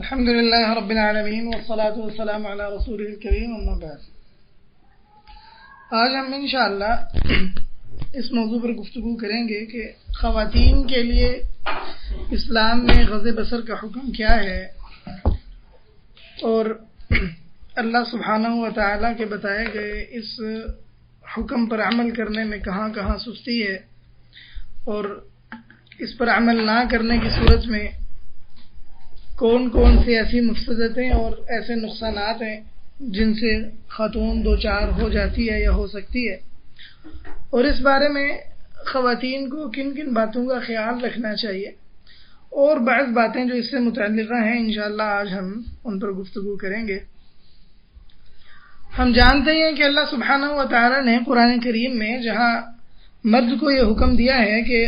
الحمد للہ رب العالمین والصلاة والسلام علی رسول الکریم اما بعد۔ آج ہم انشاءاللہ اس موضوع پر گفتگو کریں گے کہ خواتین کے لیے اسلام میں غض بصر کا حکم کیا ہے، اور اللہ سبحانہ و تعالیٰ کے بتائے گئے اس حکم پر عمل کرنے میں کہاں کہاں سستی ہے، اور اس پر عمل نہ کرنے کی صورت میں کون کون سی ایسی مفسدتیں اور ایسے نقصانات ہیں جن سے خاتون دوچار ہو جاتی ہے یا ہو سکتی ہے، اور اس بارے میں خواتین کو کن کن باتوں کا خیال رکھنا چاہیے، اور بعض باتیں جو اس سے متعلقہ ہیں انشاءاللہ آج ہم ان پر گفتگو کریں گے۔ ہم جانتے ہیں کہ اللہ سبحانہ و تعالی نے قرآن کریم میں جہاں مرد کو یہ حکم دیا ہے کہ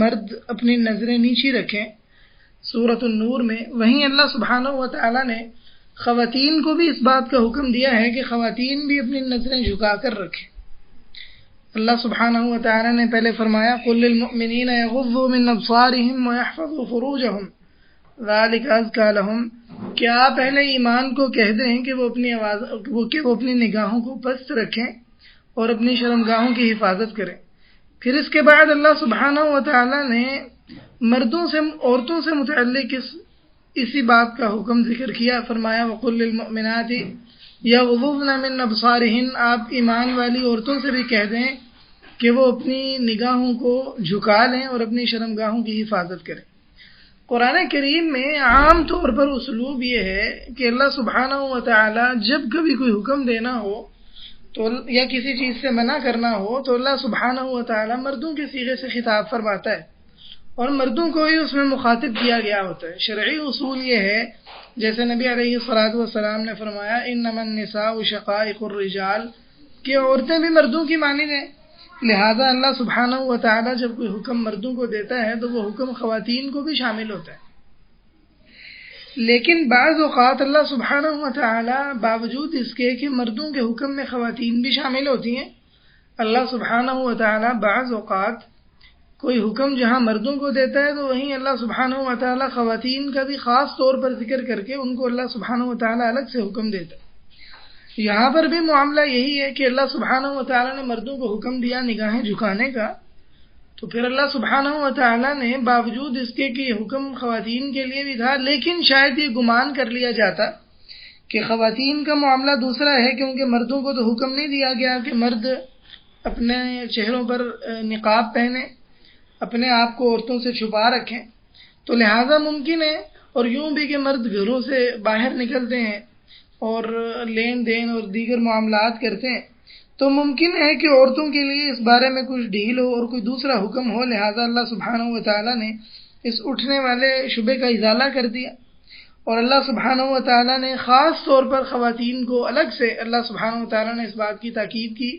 مرد اپنی نظریں نیچی رکھیں سورۃ النور میں، وہیں اللہ سبحانہ و تعالی نے خواتین کو بھی اس بات کا حکم دیا ہے کہ خواتین بھی اپنی نظریں جھکا کر رکھیں۔ اللہ سبحانہ و تعالی نے پہلے فرمایا قُلْ لِلْمُؤْمِنِينَ يَغُضُّوا مِنْ أَبْصَارِهِمْ وَيَحْفَظُوا فُرُوجَهُمْ ذَلِكَ أَزْكَىٰ لَهُمْ، کہ آپ پہلے ایمان کو کہہ دیں کہ وہ اپنی نگاہوں کو پست رکھیں اور اپنی شرمگاہوں کی حفاظت کریں۔ پھر اس کے بعد اللہ سبحانہ و تعالی نے مردوں سے عورتوں سے متعلق اسی بات کا حکم ذکر کیا، فرمایا وَقُلْ لِلْمُؤْمِنَاتِ يَغْضُضْنَ مِنْ أَبْصَارِهِنَّ، آپ ایمان والی عورتوں سے بھی کہہ دیں کہ وہ اپنی نگاہوں کو جھکا لیں اور اپنی شرمگاہوں کی حفاظت کریں۔ قرآن کریم میں عام طور پر اسلوب یہ ہے کہ اللہ سبحانہ و تعالی جب کبھی کوئی حکم دینا ہو تو یا کسی چیز سے منع کرنا ہو تو اللہ سبحانہ و تعالی مردوں کے صیغے سے خطاب فرماتا ہے، اور مردوں کو ہی اس میں مخاطب کیا گیا ہوتا ہے۔ شرعی اصول یہ ہے، جیسے نبی علیہ الصلوۃ والسلام نے فرمایا انما النساء شقائق الرجال، کہ عورتیں بھی مردوں کی مانند ہیں، لہذا اللہ سبحانہ و تعالی جب کوئی حکم مردوں کو دیتا ہے تو وہ حکم خواتین کو بھی شامل ہوتا ہے۔ لیکن بعض اوقات اللہ سبحانہ و تعالی باوجود اس کے کہ مردوں کے حکم میں خواتین بھی شامل ہوتی ہیں، اللہ سبحانہ و تعالی بعض اوقات کوئی حکم جہاں مردوں کو دیتا ہے تو وہیں اللہ سبحانہ و تعالی خواتین کا بھی خاص طور پر ذکر کر کے ان کو اللہ سبحانہ و تعالی الگ سے حکم دیتا ہے۔ یہاں پر بھی معاملہ یہی ہے کہ اللہ سبحانہ و تعالی نے مردوں کو حکم دیا نگاہیں جھکانے کا، تو پھر اللہ سبحانہ و تعالی نے باوجود اس کے کہ یہ حکم خواتین کے لیے بھی تھا، لیکن شاید یہ گمان کر لیا جاتا کہ خواتین کا معاملہ دوسرا ہے، کیونکہ مردوں کو تو حکم نہیں دیا گیا کہ مرد اپنے چہروں پر نقاب پہنے، اپنے آپ کو عورتوں سے چھپا رکھیں، تو لہٰذا ممکن ہے، اور یوں بھی کہ مرد گھروں سے باہر نکلتے ہیں اور لین دین اور دیگر معاملات کرتے ہیں، تو ممکن ہے کہ عورتوں کے لیے اس بارے میں کچھ ڈھیل ہو اور کوئی دوسرا حکم ہو، لہٰذا اللہ سبحانہ و تعالیٰ نے اس اٹھنے والے شبے کا ازالہ کر دیا، اور اللہ سبحانہ و تعالیٰ نے خاص طور پر خواتین کو الگ سے اللہ سبحانہ و تعالیٰ نے اس بات کی تاکید کی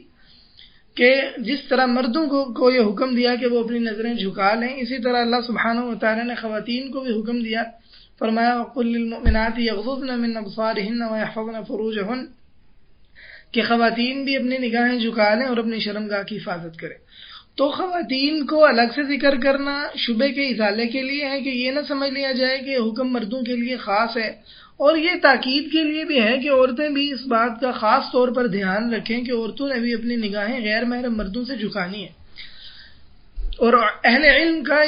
کہ جس طرح مردوں کو یہ حکم دیا کہ وہ اپنی نظریں جھکا لیں، اسی طرح اللہ سبحانہ و تعالیٰ نے خواتین کو بھی حکم دیا، فرمایا وَقُلْ لِلْمُؤْمِنَاتِ يَغْضُضْنَ مِنْ أَبْصَارِهِنَّ وَيَحْفَظْنَ فُرُوجَهُنَّ، کہ خواتین بھی اپنی نگاہیں جھکا لیں اور اپنی شرمگاہ کی حفاظت کریں۔ تو خواتین کو الگ سے ذکر کرنا شبے کے ازالے کے لیے ہے کہ یہ نہ سمجھ لیا جائے کہ حکم مردوں کے لیے خاص ہے، اور یہ تاکید کے لیے بھی ہے کہ عورتیں بھی اس بات کا خاص طور پر دھیان رکھیں کہ عورتوں نے بھی اپنی نگاہیں غیر محرم مردوں سے جھکانی ہیں۔ اور اہل علم کا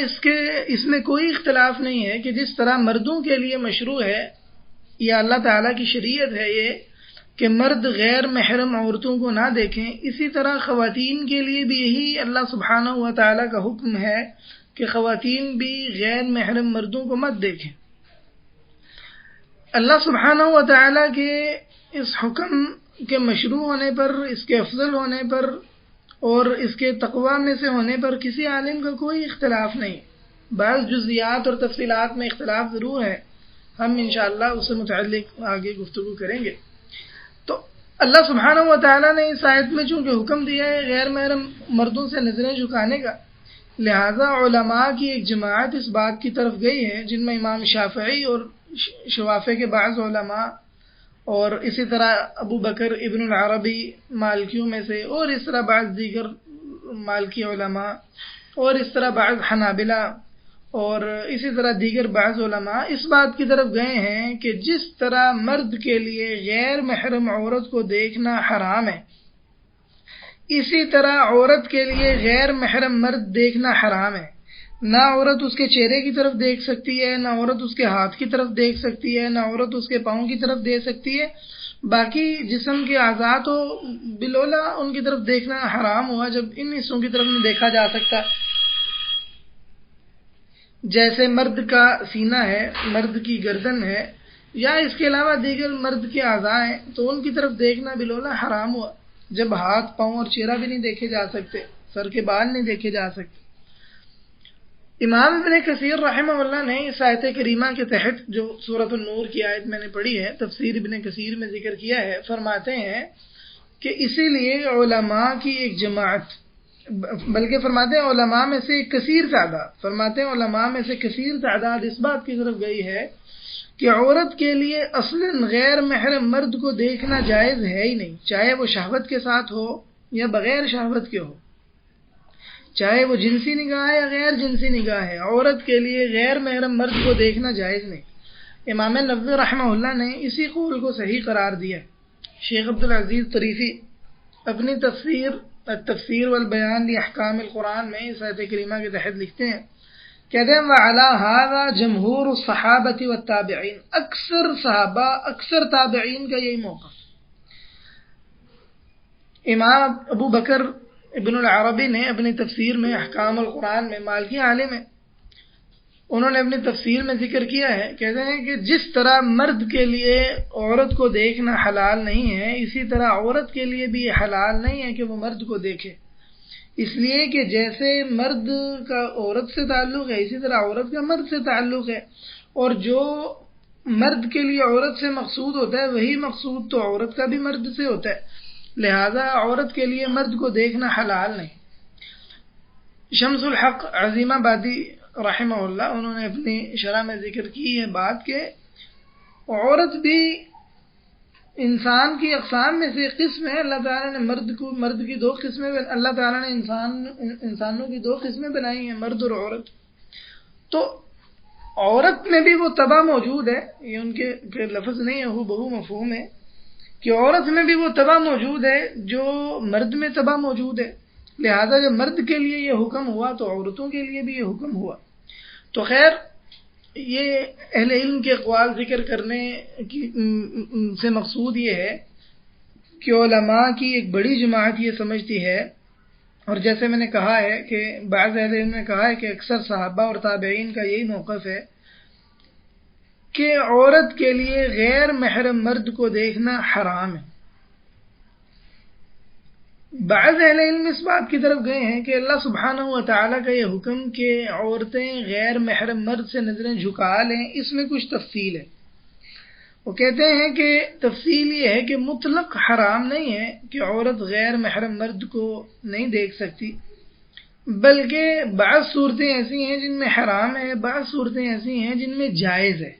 اس میں کوئی اختلاف نہیں ہے کہ جس طرح مردوں کے لیے مشروع ہے یا اللہ تعالیٰ کی شریعت ہے یہ کہ مرد غیر محرم عورتوں کو نہ دیکھیں، اسی طرح خواتین کے لیے بھی یہی اللہ سبحانہ و تعالیٰ کا حکم ہے کہ خواتین بھی غیر محرم مردوں کو مت دیکھیں۔ اللہ سبحانہ و تعالیٰ کے اس حکم کے مشروع ہونے پر، اس کے افضل ہونے پر اور اس کے تقویٰ میں سے ہونے پر کسی عالم کا کوئی اختلاف نہیں۔ بعض جزیات اور تفصیلات میں اختلاف ضرور ہے، ہم انشاءاللہ اس سے متعلق آگے گفتگو کریں گے۔ تو اللہ سبحانہ و تعالیٰ نے اس آیت میں چونکہ حکم دیا ہے غیر محرم مردوں سے نظریں جھکانے کا، لہذا علماء کی ایک جماعت اس بات کی طرف گئی ہے، جن میں امام شافعی اور شوافع کے بعض علماء اور اسی طرح ابو بکر ابن العربی مالکیوں میں سے، اور اس طرح بعض دیگر مالکی علماء، اور اس طرح بعض حنابلہ اور اسی طرح دیگر بعض علماء اس بات کی طرف گئے ہیں کہ جس طرح مرد کے لیے غیر محرم عورت کو دیکھنا حرام ہے، اسی طرح عورت کے لیے غیر محرم مرد دیکھنا حرام ہے۔ نہ عورت اس کے چہرے کی طرف دیکھ سکتی ہے، نہ عورت اس کے ہاتھ کی طرف دیکھ سکتی ہے، نہ عورت اس کے پاؤں کی طرف دیکھ سکتی ہے۔ باقی جسم کے اعضاء تو بالولا ان کی طرف دیکھنا حرام ہوا جب ان حصوں کی طرف نہیں دیکھا جا سکتا، جیسے مرد کا سینہ ہے، مرد کی گردن ہے، یا اس کے علاوہ دیگر مرد کے اعضاء ہیں، تو ان کی طرف دیکھنا بالولا حرام ہوا جب ہاتھ، پاؤں اور چہرہ بھی نہیں دیکھے جا سکتے، سر کے بال نہیں دیکھے جا سکتے۔ امام ابن کثیر رحمہ اللہ نے اس آیت کریمہ کے تحت جو سورۃ النور کی آیت میں نے پڑھی ہے، تفسیر ابن کثیر میں ذکر کیا ہے، فرماتے ہیں کہ اسی لیے علماء کی ایک جماعت، بلکہ فرماتے ہیں علماء میں سے کثیر تعداد اس بات کی طرف گئی ہے کہ عورت کے لیے اصلاً غیر محرم مرد کو دیکھنا جائز ہے ہی نہیں، چاہے وہ شہوت کے ساتھ ہو یا بغیر شہوت کے ہو، چاہے وہ جنسی نگاہ ہے یا غیر جنسی نگاہ ہے، عورت کے لیے غیر محرم مرد کو دیکھنا جائز نہیں۔ امام نووی رحمہ اللہ نے اسی قول کو صحیح قرار دیا۔ شیخ عبدالعزیز طریفی اپنی التفسیر والبیان لاحکام القرآن میں اس آیت کریمہ کے تحت لکھتے ہیں، کہتے ہیں وَعَلَى هَذَا جمہور الصحابۃ والتابعین، اکثر صحابہ، اکثر تابعین کا یہی موقف۔ امام ابو بکر ابن العربی نے اپنی تفسیر میں احکام القرآن میں، مالکی عالم ہے، انہوں نے اپنی تفسیر میں ذکر کیا ہے، کہتے ہیں کہ جس طرح مرد کے لیے عورت کو دیکھنا حلال نہیں ہے، اسی طرح عورت کے لیے بھی یہ حلال نہیں ہے کہ وہ مرد کو دیکھے، اس لیے کہ جیسے مرد کا عورت سے تعلق ہے، اسی طرح عورت کا مرد سے تعلق ہے، اور جو مرد کے لیے عورت سے مقصود ہوتا ہے وہی مقصود تو عورت کا بھی مرد سے ہوتا ہے، لہذا عورت کے لیے مرد کو دیکھنا حلال نہیں۔ شمس الحق عظیم آبادی رحمہ اللہ، انہوں نے اپنی شرح میں ذکر کی ہے بات کہ عورت بھی انسان کی اقسام میں سے قسم ہے، اللہ تعالیٰ نے مرد کی دو قسمیں، اللہ تعالیٰ نے انسانوں کی دو قسمیں بنائی ہیں، مرد اور عورت۔ تو عورت میں بھی وہ طبع موجود ہے، یہ ان کے لفظ نہیں ہے، وہ بہو مفہوم ہے کہ عورت میں بھی وہ طبع موجود ہے جو مرد میں طبع موجود ہے، لہذا جب مرد کے لیے یہ حکم ہوا تو عورتوں کے لیے بھی یہ حکم ہوا۔ تو خیر یہ اہل علم کے اقوال ذکر کرنے سے مقصود یہ ہے کہ علماء کی ایک بڑی جماعت یہ سمجھتی ہے، اور جیسے میں نے کہا ہے کہ بعض اہل علم نے کہا ہے کہ اکثر صحابہ اور تابعین کا یہی موقف ہے کہ عورت کے لیے غیر محرم مرد کو دیکھنا حرام ہے۔ بعض اہل علم اس بات کی طرف گئے ہیں کہ اللہ سبحانہ و تعالیٰ کا یہ حکم کہ عورتیں غیر محرم مرد سے نظریں جھکا لیں، اس میں کچھ تفصیل ہے۔ وہ کہتے ہیں کہ تفصیل یہ ہے کہ مطلق حرام نہیں ہے کہ عورت غیر محرم مرد کو نہیں دیکھ سکتی، بلکہ بعض صورتیں ایسی ہیں جن میں حرام ہے، بعض صورتیں ایسی ہیں جن میں جائز ہے۔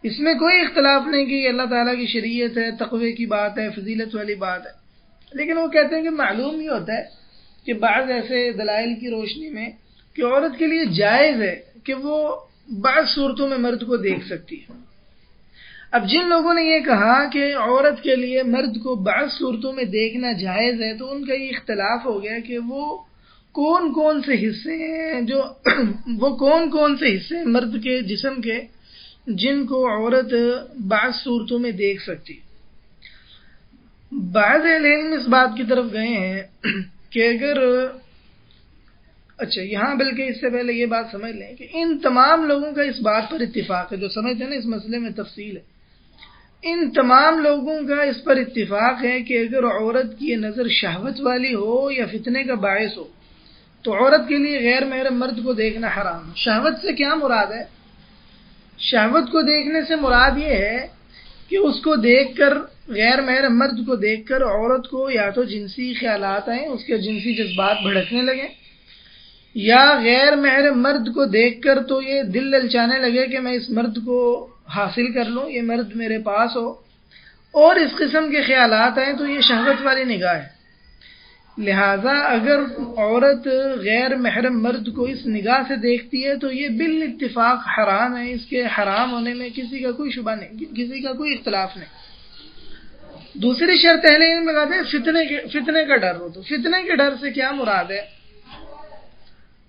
اس میں کوئی اختلاف نہیں کہ یہ اللہ تعالیٰ کی شریعت ہے، تقوی کی بات ہے، فضیلت والی بات ہے، لیکن وہ کہتے ہیں کہ معلوم یہ ہوتا ہے کہ بعض ایسے دلائل کی روشنی میں کہ عورت کے لیے جائز ہے کہ وہ بعض صورتوں میں مرد کو دیکھ سکتی ہے۔ اب جن لوگوں نے یہ کہا کہ عورت کے لیے مرد کو بعض صورتوں میں دیکھنا جائز ہے، تو ان کا یہ اختلاف ہو گیا کہ وہ کون کون سے حصے ہیں مرد کے جسم کے جن کو عورت بعض صورتوں میں دیکھ سکتی۔ بعض اہل علم اس بات کی طرف گئے ہیں کہ یہاں بلکہ اس سے پہلے یہ بات سمجھ لیں کہ ان تمام لوگوں کا اس بات پر اتفاق ہے، جو سمجھتے ہیں نا اس مسئلے میں تفصیل ہے، ان تمام لوگوں کا اس پر اتفاق ہے کہ اگر عورت کی نظر شہوت والی ہو یا فتنے کا باعث ہو تو عورت کے لیے غیر محرم مرد کو دیکھنا حرام ہے۔ شہوت سے کیا مراد ہے؟ شہوت کو دیکھنے سے مراد یہ ہے کہ اس کو دیکھ کر، غیر محرم مرد کو دیکھ کر عورت کو یا تو جنسی خیالات آئیں، اس کے جنسی جذبات بھڑکنے لگیں، یا غیر محرم مرد کو دیکھ کر تو یہ دل للچانے لگے کہ میں اس مرد کو حاصل کر لوں، یہ مرد میرے پاس ہو، اور اس قسم کے خیالات آئیں تو یہ شہوت والی نگاہ ہے۔ لہذا اگر عورت غیر محرم مرد کو اس نگاہ سے دیکھتی ہے تو یہ بالاتفاق حرام ہے، اس کے حرام ہونے میں کسی کا کوئی شبہ نہیں، کسی کا کوئی اختلاف نہیں۔ دوسری شرط اہل علم لگاتے ہیں فتنے کا ڈر ہو۔ تو فتنے کے ڈر سے کیا مراد ہے؟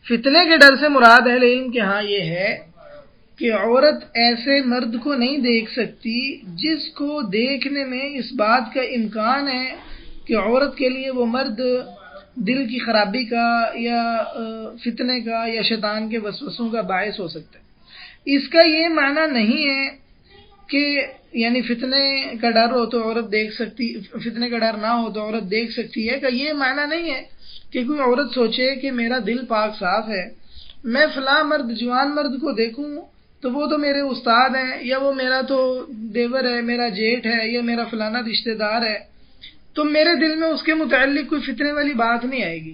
فتنے کے ڈر سے مراد اہل علم کے ہاں یہ ہے کہ عورت ایسے مرد کو نہیں دیکھ سکتی جس کو دیکھنے میں اس بات کا امکان ہے کہ عورت کے لیے وہ مرد دل کی خرابی کا یا فتنے کا یا شیطان کے وسوسوں کا باعث ہو سکتا ہے۔ اس کا یہ معنی نہیں ہے کہ یعنی فتنے کا ڈر ہو تو عورت دیکھ سکتی، فتنے کا ڈر نہ ہو تو عورت دیکھ سکتی ہے، کہ یہ معنی نہیں ہے کہ کوئی عورت سوچے کہ میرا دل پاک صاف ہے، میں فلاں مرد جوان مرد کو دیکھوں تو وہ تو میرے استاد ہیں، یا وہ میرا تو دیور ہے، میرا جیٹھ ہے، یا میرا فلانا رشتہ دار ہے، تو میرے دل میں اس کے متعلق کوئی فتنے والی بات نہیں آئے گی۔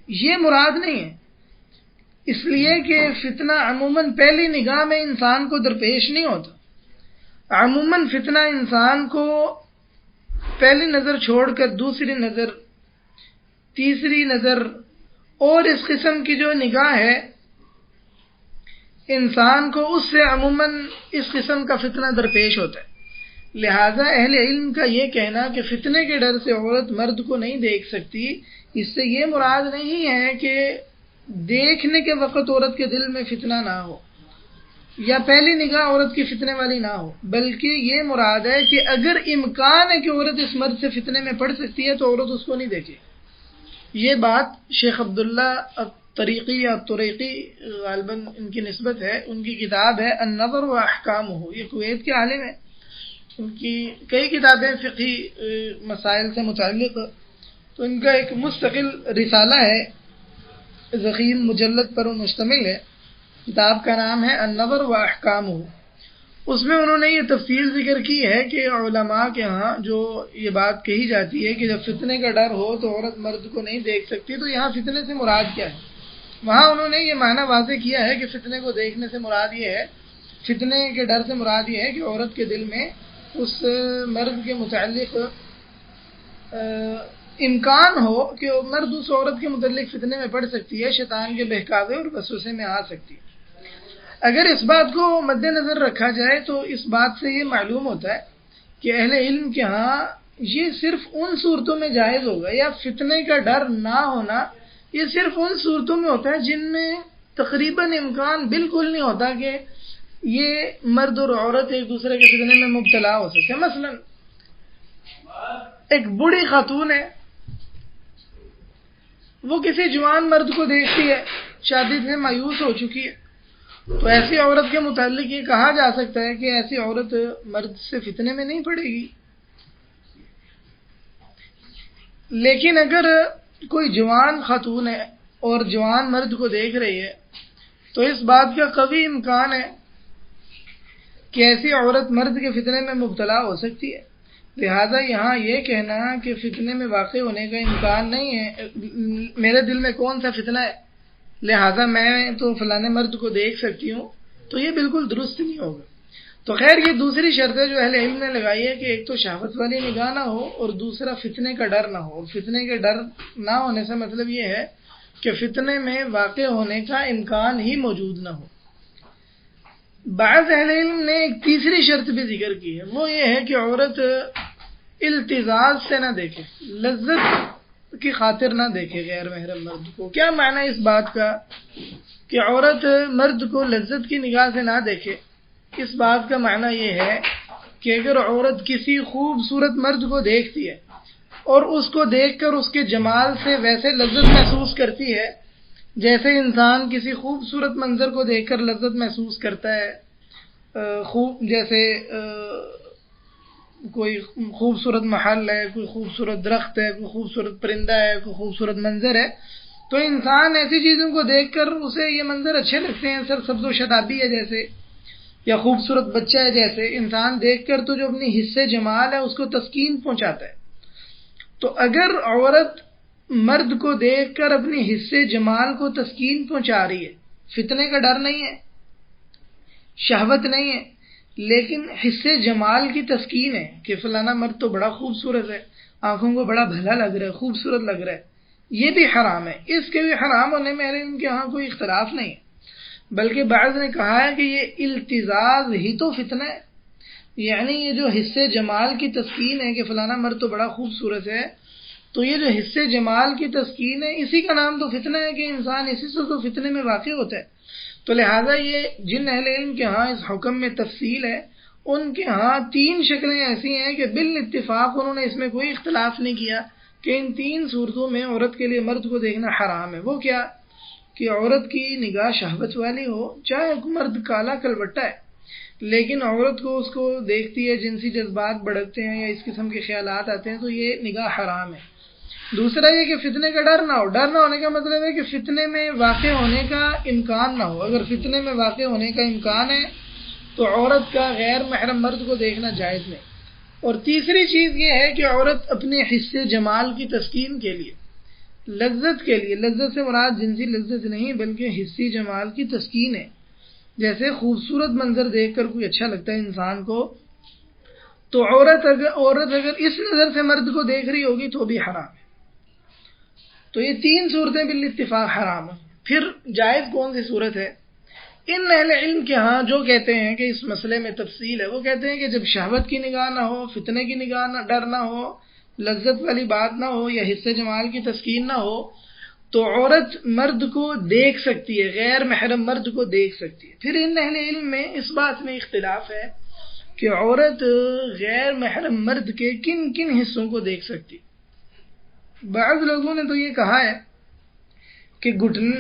یہ مراد نہیں ہے، اس لیے کہ فتنہ عموماً پہلی نگاہ میں انسان کو درپیش نہیں ہوتا۔ عموماً فتنہ انسان کو پہلی نظر چھوڑ کر دوسری نظر، تیسری نظر اور اس قسم کی جو نگاہ ہے انسان کو، اس سے عموماً اس قسم کا فتنہ درپیش ہوتا ہے۔ لہذا اہل علم کا یہ کہنا کہ فتنے کے ڈر سے عورت مرد کو نہیں دیکھ سکتی، اس سے یہ مراد نہیں ہے کہ دیکھنے کے وقت عورت کے دل میں فتنہ نہ ہو یا پہلی نگاہ عورت کی فتنے والی نہ ہو، بلکہ یہ مراد ہے کہ اگر امکان ہے کہ عورت اس مرد سے فتنے میں پڑ سکتی ہے تو عورت اس کو نہیں دیکھے۔ یہ بات شیخ عبداللہ الطریقی یا الطریقی غالباً ان کی نسبت ہے، ان کی کتاب ہے النظر و احکامہ، یہ کویت کے عالم ہیں، ان کی کئی کتابیں فقہی مسائل سے متعلق، تو ان کا ایک مستقل رسالہ ہے ضخیم مجلد پر مشتمل ہے، کتاب کا نام ہے النظر و احکامہ۔ اس میں انہوں نے یہ تفصیل ذکر کی ہے کہ علماء کے ہاں جو یہ بات کہی جاتی ہے کہ جب فتنے کا ڈر ہو تو عورت مرد کو نہیں دیکھ سکتی، تو یہاں فتنے سے مراد کیا ہے؟ وہاں انہوں نے یہ معنی واضح کیا ہے کہ فتنے کو دیکھنے سے مراد یہ ہے، فتنے کے ڈر سے مراد یہ ہے کہ عورت کے دل میں اس مرد کے متعلق امکان ہو کہ مرد اس عورت کے متعلق فتنے میں پڑ سکتی ہے، شیطان کے بہکاوے اور وسوسے میں آ سکتی ہے۔ اگر اس بات کو مد نظر رکھا جائے تو اس بات سے یہ معلوم ہوتا ہے کہ اہل علم کے ہاں یہ صرف ان صورتوں میں جائز ہوگا، یا فتنے کا ڈر نہ ہونا یہ صرف ان صورتوں میں ہوتا ہے جن میں تقریباً امکان بالکل نہیں ہوتا کہ یہ مرد اور عورت ایک دوسرے کے فتنے میں مبتلا ہو سکتے۔ مثلا ایک بوڑھی خاتون ہے، وہ کسی جوان مرد کو دیکھتی ہے، شادی سے مایوس ہو چکی ہے، تو ایسی عورت کے متعلق یہ کہا جا سکتا ہے کہ ایسی عورت مرد سے فتنے میں نہیں پڑے گی۔ لیکن اگر کوئی جوان خاتون ہے اور جوان مرد کو دیکھ رہی ہے تو اس بات کا قوی امکان ہے کہ ایسی عورت مرد کے فتنے میں مبتلا ہو سکتی ہے۔ لہذا یہاں یہ کہنا کہ فتنے میں واقع ہونے کا امکان نہیں ہے، میرے دل میں کون سا فتنہ ہے لہذا میں تو فلانے مرد کو دیکھ سکتی ہوں، تو یہ بالکل درست نہیں ہوگا۔ تو خیر یہ دوسری شرط ہے جو اہل علم نے لگائی ہے کہ ایک تو شہوت والی نگاہ نہ ہو اور دوسرا فتنے کا ڈر نہ ہو۔ اور فتنے کے ڈر نہ ہونے سے مطلب یہ ہے کہ فتنے میں واقع ہونے کا امکان ہی موجود نہ ہو۔ بعض اہل علم نے ایک تیسری شرط بھی ذکر کی ہے، وہ یہ ہے کہ عورت التزاز سے نہ دیکھے، لذت کی خاطر نہ دیکھے غیر محرم مرد کو۔ کیا معنی اس بات کا کہ عورت مرد کو لذت کی نگاہ سے نہ دیکھے؟ اس بات کا معنی یہ ہے کہ اگر عورت کسی خوبصورت مرد کو دیکھتی ہے اور اس کو دیکھ کر اس کے جمال سے ویسے لذت محسوس کرتی ہے جیسے انسان کسی خوبصورت منظر کو دیکھ کر لذت محسوس کرتا ہے، جیسے کوئی خوبصورت محل ہے، کوئی خوبصورت درخت ہے، کوئی خوبصورت پرندہ ہے، کوئی خوبصورت منظر ہے، تو انسان ایسی چیزوں کو دیکھ کر اسے یہ منظر اچھے لگتے ہیں، سبز و شادابی ہے جیسے، یا خوبصورت بچہ ہے جیسے، انسان دیکھ کر تو جو اپنی حصے جمال ہے اس کو تسکین پہنچاتا ہے۔ تو اگر عورت مرد کو دیکھ کر اپنی حصے جمال کو تسکین پہنچا رہی ہے، فتنے کا ڈر نہیں ہے، شہوت نہیں ہے، لیکن حصے جمال کی تسکین ہے کہ فلانا مرد تو بڑا خوبصورت ہے، آنکھوں کو بڑا بھلا لگ رہا ہے، خوبصورت لگ رہا ہے، یہ بھی حرام ہے، اس کے بھی حرام ہونے میں اہل علم کے ہاں کوئی اختلاف نہیں ہے، بلکہ بعض نے کہا ہے کہ یہ التزاز ہی تو فتنہ ہے، یعنی یہ جو حصے جمال کی تسکین ہے کہ فلانا مرد تو بڑا خوبصورت ہے، تو یہ جو حصے جمال کی تسکین ہے اسی کا نام تو فتنہ ہے کہ انسان اسی سے تو فتنے میں واقع ہوتا ہے۔ تو لہٰذا یہ جن اہل علم کے ہاں اس حکم میں تفصیل ہے، ان کے ہاں 3 شکلیں ایسی ہیں کہ بالاتفاق انہوں نے اس میں کوئی اختلاف نہیں کیا کہ ان 3 صورتوں میں عورت کے لیے مرد کو دیکھنا حرام ہے۔ وہ کیا کہ عورت کی نگاہ شہوت والی ہو، چاہے مرد کالا کلبٹہ ہے، لیکن عورت کو اس کو دیکھتی ہے، جنسی جذبات بڑھتے ہیں یا اس قسم کے خیالات آتے ہیں، تو یہ نگاہ حرام ہے۔ دوسرا یہ کہ فتنے کا ڈر نہ ہو، ڈر نہ ہونے کا مطلب ہے کہ فتنے میں واقع ہونے کا امکان نہ ہو، اگر فتنے میں واقع ہونے کا امکان ہے تو عورت کا غیر محرم مرد کو دیکھنا جائز نہیں۔ اور تیسری چیز یہ ہے کہ عورت اپنے حصے جمال کی تسکین کے لیے، لذت کے لیے، لذت سے مراد جنسی لذت نہیں بلکہ حصی جمال کی تسکین ہے، جیسے خوبصورت منظر دیکھ کر کوئی اچھا لگتا ہے انسان کو، تو عورت اگر اس نظر سے مرد کو دیکھ رہی ہوگی تو بھی حرام ہے۔ تو یہ 3 صورتیں بالاتفاق حرام ہیں۔ پھر جائز کون سی صورت ہے؟ ان اہل علم کے ہاں جو کہتے ہیں کہ اس مسئلے میں تفصیل ہے، وہ کہتے ہیں کہ جب شہوت کی نگاہ نہ ہو، فتنے کی نگاہ نہ، ڈر نہ ہو، لذت والی بات نہ ہو یا حصے جمال کی تسکین نہ ہو، تو عورت مرد کو دیکھ سکتی ہے، غیر محرم مرد کو دیکھ سکتی ہے۔ پھر ان اہل علم میں اس بات میں اختلاف ہے کہ عورت غیر محرم مرد کے کن کن حصوں کو دیکھ سکتی۔ بعض لوگوں نے تو یہ کہا ہے کہ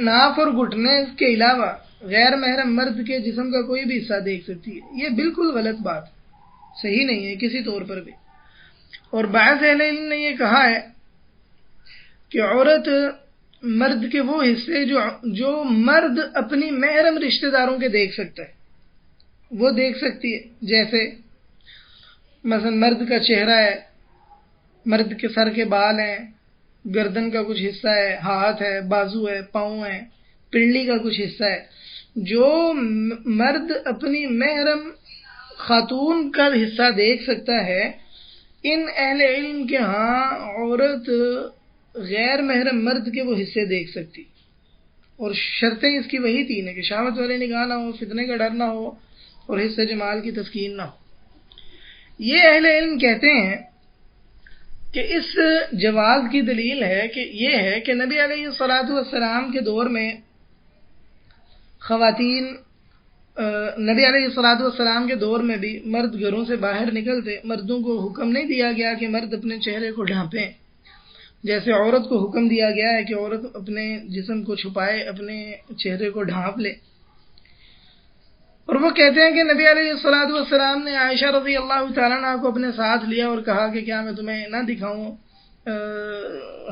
ناف اور گھٹنے کے علاوہ غیر محرم مرد کے جسم کا کوئی بھی حصہ دیکھ سکتی ہے۔ یہ بالکل غلط بات، صحیح نہیں ہے کسی طور پر بھی۔ اور بعض اہل علم نے یہ کہا ہے کہ عورت مرد کے وہ حصے جو مرد اپنی محرم رشتہ داروں کے دیکھ سکتا ہے وہ دیکھ سکتی ہے، جیسے مثلا مرد کا چہرہ ہے، مرد کے سر کے بال ہیں، گردن کا کچھ حصہ ہے، ہاتھ ہے، بازو ہے، پاؤں ہے، پنڈلی کا کچھ حصہ ہے، جو مرد اپنی محرم خاتون کا حصہ دیکھ سکتا ہے، ان اہل علم کے ہاں عورت غیر محرم مرد کے وہ حصے دیکھ سکتی، اور شرطیں اس کی وہی 3 ہیں کہ شہوت والی نگاہ نہ ہو، فتنے کا ڈر نہ ہو، اور حصہ جمال کی تسکین نہ ہو۔ یہ اہل علم کہتے ہیں کہ اس جواز کی دلیل ہے کہ یہ ہے کہ نبی علیہ الصلوۃ والسلام کے دور میں خواتین، نبی علیہ الصلوۃ والسلام کے دور میں بھی مرد گھروں سے باہر نکلتے، مردوں کو حکم نہیں دیا گیا کہ مرد اپنے چہرے کو ڈھانپیں، جیسے عورت کو حکم دیا گیا ہے کہ عورت اپنے جسم کو چھپائے، اپنے چہرے کو ڈھانپ لے۔ اور وہ کہتے ہیں کہ نبی علیہ الصلوۃ والسلام نے عائشہ رضی اللہ تعالیٰ عنہ کو اپنے ساتھ لیا اور کہا کہ کیا میں تمہیں نہ دکھاؤں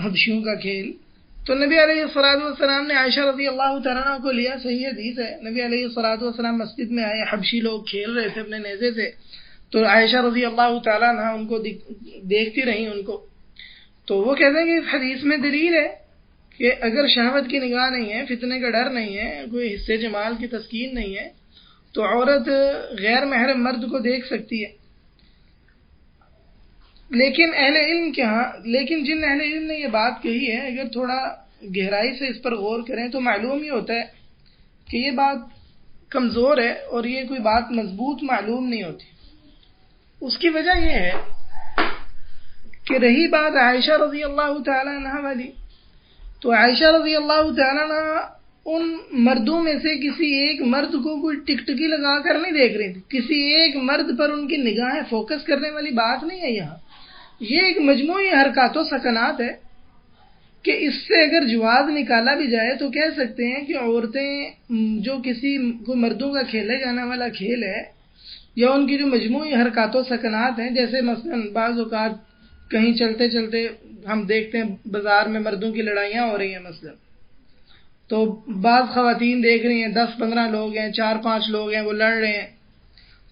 حبشیوں کا کھیل؟ تو نبی علیہ الصلوۃ والسلام نے عائشہ رضی اللہ تعالیٰ عنہ کو لیا، صحیح حدیث ہے، نبی علیہ الصلوۃ والسلام مسجد میں آئے، حبشی لوگ کھیل رہے تھے اپنے نیزے سے، تو عائشہ رضی اللہ تعالیٰ عنہ ان کو دیکھتی رہی ان کو، تو وہ کہتے ہیں کہ اس حدیث میں دلیل ہے کہ اگر شہوت کی نگاہ نہیں ہے، فتنے کا ڈر نہیں ہے، کوئی حصے جمال کی تسکین نہیں ہے، تو عورت غیر محرم مرد کو دیکھ سکتی ہے۔ لیکن جن اہل علم نے یہ بات کہی ہے، اگر تھوڑا گہرائی سے اس پر غور کریں تو معلوم یہ ہوتا ہے کہ یہ بات کمزور ہے اور یہ کوئی بات مضبوط معلوم نہیں ہوتی۔ اس کی وجہ یہ ہے کہ رہی بات عائشہ رضی اللہ تعالیٰ عنہ والی، تو عائشہ رضی اللہ تعالیٰ عنہ ان مردوں میں سے کسی ایک مرد کو کوئی ٹکٹکی لگا کر نہیں دیکھ رہی تھی، کسی ایک مرد پر ان کی نگاہیں فوکس کرنے والی بات نہیں ہے یہاں، یہ ایک مجموعی حرکات و سکنات ہے کہ اس سے اگر جواز نکالا بھی جائے تو کہہ سکتے ہیں کہ عورتیں جو کسی کوئی مردوں کا کھیلے جانے والا کھیل ہے یا ان کی جو مجموعی حرکات و سکنات ہیں، جیسے مثلا بعض اوقات کہیں چلتے چلتے ہم دیکھتے ہیں بازار میں مردوں کی لڑائیاں ہو رہی ہیں مثلا، تو بعض خواتین دیکھ رہی ہیں 10-15 لوگ ہیں، 4-5 لوگ ہیں، وہ لڑ رہے ہیں،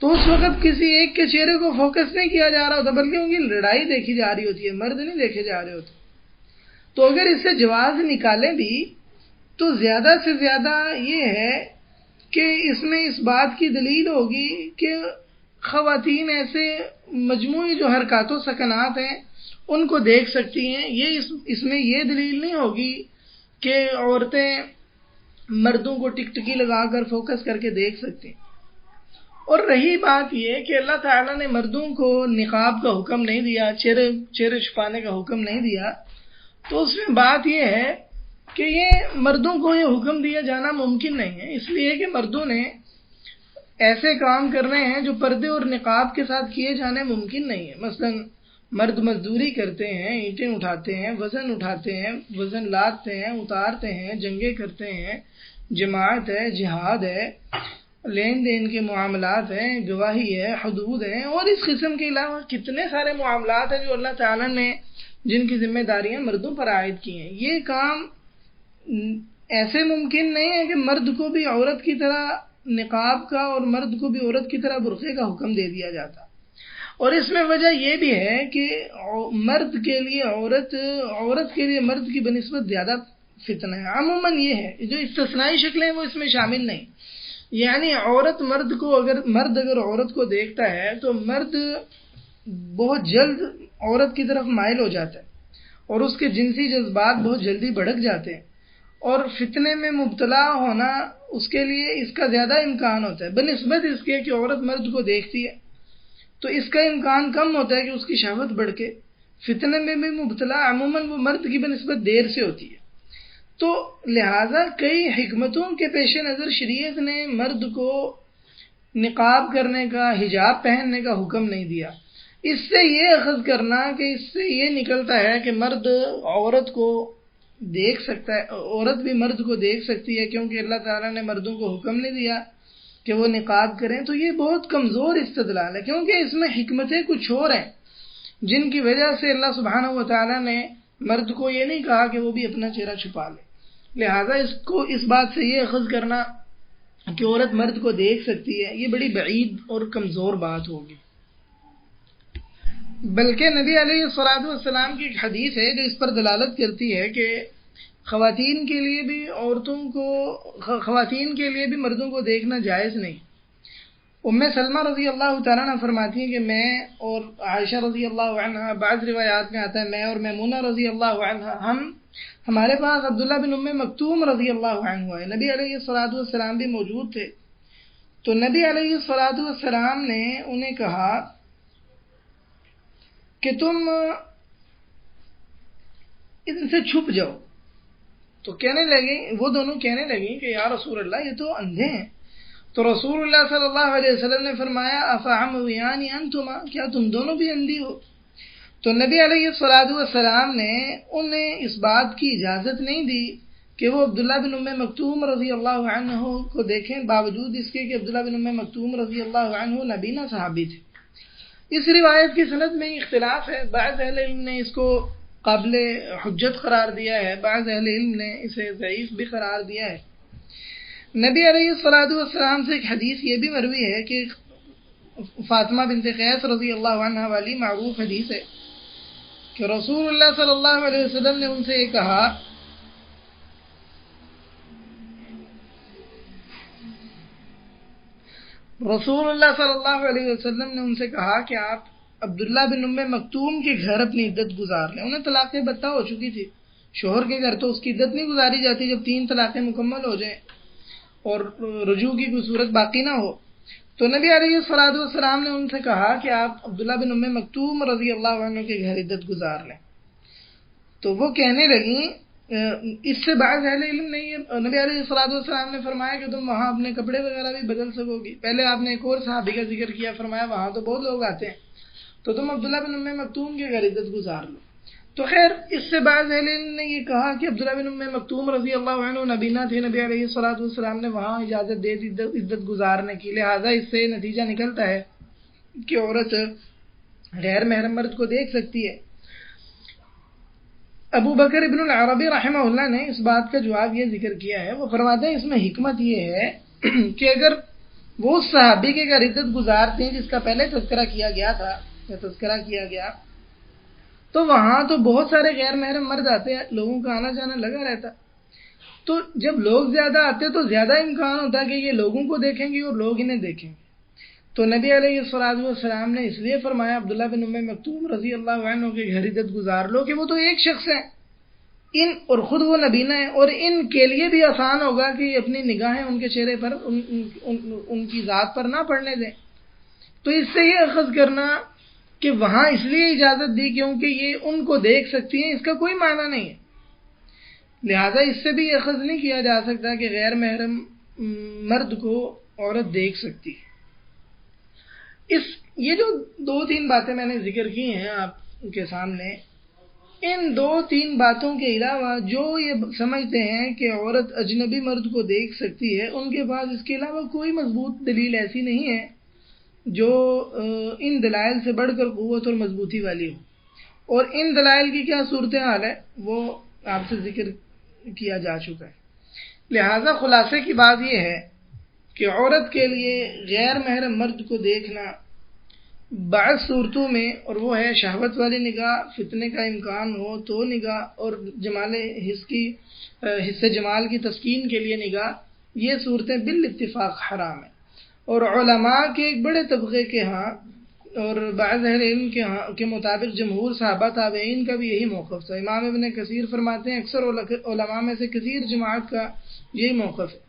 تو اس وقت کسی ایک کے چہرے کو فوکس نہیں کیا جا رہا ہوتا بلکہ ان کی لڑائی دیکھی جا رہی ہوتی ہے، مرد نہیں دیکھے جا رہے ہوتے۔ تو اگر اس سے جواز نکالیں بھی تو زیادہ سے زیادہ یہ ہے کہ اس میں اس بات کی دلیل ہوگی کہ خواتین ایسے مجموعی جو حرکات و سکنات ہیں ان کو دیکھ سکتی ہیں. یہ اس میں یہ دلیل نہیں ہوگی کہ عورتیں مردوں کو ٹکٹکی لگا کر فوکس کر کے دیکھ سکتی ہیں. اور رہی بات یہ کہ اللہ تعالیٰ نے مردوں کو نقاب کا حکم نہیں دیا، چہرے چھپانے کا حکم نہیں دیا، تو اس میں بات یہ ہے کہ یہ مردوں کو یہ حکم دیا جانا ممکن نہیں ہے، اس لیے کہ مردوں نے ایسے کام کرنے ہیں جو پردے اور نقاب کے ساتھ کیے جانے ممکن نہیں ہے. مثلا مرد مزدوری کرتے ہیں، اینٹیں اٹھاتے ہیں، وزن لادتے ہیں، اتارتے ہیں، جنگیں کرتے ہیں، جماعت ہے، جہاد ہے، لین دین کے معاملات ہیں، گواہی ہے، حدود ہیں، اور اس قسم کے علاوہ کتنے سارے معاملات ہیں جو اللہ تعالیٰ نے جن کی ذمہ داریاں مردوں پر عائد کی ہیں. یہ کام ایسے ممکن نہیں ہے کہ مرد کو بھی عورت کی طرح نقاب کا اور مرد کو بھی عورت کی طرح برقعے کا حکم دے دیا جاتا. اور اس میں وجہ یہ بھی ہے کہ مرد کے لیے عورت کے لیے مرد کی بنسبت زیادہ فتنہ ہے. عموماً یہ ہے، جو استثنائی شکلیں ہیں وہ اس میں شامل نہیں. یعنی مرد اگر عورت کو دیکھتا ہے تو مرد بہت جلد عورت کی طرف مائل ہو جاتا ہے اور اس کے جنسی جذبات بہت جلدی بھڑک جاتے ہیں، اور فتنے میں مبتلا ہونا اس کے لیے اس کا زیادہ امکان ہوتا ہے بنسبت اس کے کہ عورت مرد کو دیکھتی ہے، تو اس کا امکان کم ہوتا ہے کہ اس کی شہوت بڑھ کے فتنے میں بھی مبتلا عموماً وہ مرد کی بنسبت دیر سے ہوتی ہے. تو لہٰذا کئی حکمتوں کے پیش نظر شریعت نے مرد کو نقاب کرنے کا، حجاب پہننے کا حکم نہیں دیا. اس سے یہ اخذ کرنا کہ اس سے یہ نکلتا ہے کہ مرد عورت کو دیکھ سکتا ہے، عورت بھی مرد کو دیکھ سکتی ہے کیونکہ اللہ تعالیٰ نے مردوں کو حکم نہیں دیا کہ وہ نقاب کریں، تو یہ بہت کمزور استدلال ہے، کیونکہ اس میں حکمتیں کچھ اور ہیں جن کی وجہ سے اللہ سبحانہ و تعالیٰ نے مرد کو یہ نہیں کہا کہ وہ بھی اپنا چہرہ چھپا لے. لہٰذا اس بات سے یہ اخذ کرنا کہ عورت مرد کو دیکھ سکتی ہے، یہ بڑی بعید اور کمزور بات ہوگی. بلکہ نبی علیہ الصلوۃ والسلام کی ایک حدیث ہے جو اس پر دلالت کرتی ہے کہ خواتین کے لیے بھی مردوں کو دیکھنا جائز نہیں. ام سلمہ رضی اللہ تعالیٰ عنہ فرماتی ہیں کہ میں اور عائشہ رضی اللہ عنہ، بعض روایات میں آتا ہے میں اور میمونہ رضی اللہ عنہ، ہمارے پاس عبداللہ بن ام مکتوم رضی اللہ عنہ ہے. نبی علیہ الصلوۃ والسلام بھی موجود تھے، تو نبی علیہ الصلوۃ والسلام نے انہیں کہا کہ تم ان سے چھپ جاؤ. تو وہ دونوں کہنے لگیں کہ یا رسول اللہ یہ تو اندھے ہیں. تو رسول اللہ صلی اللہ علیہ وسلم نے فرمایا افعميان انتما، کیا تم دونوں بھی اندھی ہو؟ تو نبی علیہ الصلوۃ والسلام نے انہیں اس بات کی اجازت نہیں دی کہ وہ عبداللہ بن ام مکتوم رضی اللہ عنہ کو دیکھیں، باوجود اس کے کہ عبداللہ بن ام مکتوم رضی اللہ عنہ نبینا صحابی تھے. اس روایت کی سند میں اختلاف ہے، بعض اہل علم نے اس کو قابل حجت قرار دیا ہے، بعض اہل علم نے اسے ضعیف بھی قرار دیا ہے. نبی علیہ الصلوۃ والسلام سے ایک حدیث یہ بھی مروی ہے کہ فاطمہ بنت قیس رضی اللہ عنہ والی معروف حدیث ہے کہ رسول اللہ صلی اللہ علیہ وسلم نے ان سے یہ کہا کہ آپ عبداللہ بن ام مکتوم کے گھر اپنی عدت گزار لیں. انہیں طلاق بتہ ہو چکی تھی، شوہر کے گھر تو اس کی عدت نہیں گزاری جاتی جب 3 طلاقیں مکمل ہو جائیں اور رجوع کی کوئی صورت باقی نہ ہو. تو نبی علیہ الصلوۃ والسلام نے ان سے کہا کہ آپ عبداللہ بن ام مکتوم رضی اللہ عنہ کے گھر عدت گزار لیں. تو وہ کہنے لگیں، اس سے بعض اہل علم نے نبی علیہ الصلوۃ والسلام نے فرمایا کہ تم وہاں اپنے کپڑے وغیرہ بھی بدل سکو گی. پہلے آپ نے ایک اور صحابی کا ذکر کیا، فرمایا وہاں تو بہت لوگ آتے ہیں تو تم عبداللہ بن ام مکتوم کے گھر عدت گزار لو. تو خیر اس سے بعض اہل علم نے یہ کہا کہ عبداللہ بن ام مکتوم رضی اللہ عنہ نبینا تھے، نبی علیہ الصلوۃ والسلام نے وہاں اجازت دے دی عدت گزارنے کی، لہٰذا اس سے نتیجہ نکلتا ہے کہ عورت غیر محرم مرد کو دیکھ سکتی ہے. ابو بکر ابن العربی رحمہ اللہ نے اس بات کا جواب یہ ذکر کیا ہے، وہ فرماتے ہیں اس میں حکمت یہ ہے کہ اگر وہ صحابی کے گھر عدت گزارتے ہیں جس کا پہلے تذکرہ کیا گیا تو وہاں تو بہت سارے غیر محرم مرد آتے ہیں، لوگوں کا آنا جانا لگا رہتا. تو جب لوگ زیادہ آتے تو زیادہ امکان ہوتا کہ یہ لوگوں کو دیکھیں گے اور لوگ انہیں دیکھیں گے. تو نبی علیہ السلام نے اس لیے فرمایا عبداللہ بن ام مکتوم رضی اللہ عنہ کے گھر عدت گزار لو کہ وہ تو ایک شخص ہے، اور خود وہ نبینہ ہے، اور ان کے لیے بھی آسان ہوگا کہ اپنی نگاہیں ان کے چہرے پر ان کی ذات پر نہ پڑنے دیں۔ تو اس سے یہ اخذ کرنا کہ وہاں اس لیے اجازت دی کیونکہ یہ ان کو دیکھ سکتی ہیں، اس کا کوئی معنی نہیں ہے۔ لہذا اس سے بھی اخذ نہیں کیا جا سکتا کہ غیر محرم مرد کو عورت دیکھ سکتی ہے۔ یہ جو 2-3 باتیں میں نے ذکر کی ہیں آپ کے سامنے، ان 2-3 باتوں کے علاوہ جو یہ سمجھتے ہیں کہ عورت اجنبی مرد کو دیکھ سکتی ہے، ان کے پاس اس کے علاوہ کوئی مضبوط دلیل ایسی نہیں ہے جو ان دلائل سے بڑھ کر قوت اور مضبوطی والی ہو۔ اور ان دلائل کی کیا صورتحال ہے وہ آپ سے ذکر کیا جا چکا ہے۔ لہذا خلاصے کی بات یہ ہے کہ عورت کے لیے غیر محرم مرد کو دیکھنا بعض صورتوں میں، اور وہ ہے شہوت والی نگاہ، فتنے کا امکان ہو تو نگاہ، اور حصے جمال کی تسکین کے لیے نگاہ، یہ صورتیں بالاتفاق حرام ہیں۔ اور علماء کے ایک بڑے طبقے کے ہاں اور بعض اہل علم کے مطابق جمہور صحابہ تابعین کا بھی یہی موقف تھا۔ امام ابن کثیر فرماتے ہیں اکثر علماء میں سے کثیر جماعت کا یہی موقف ہے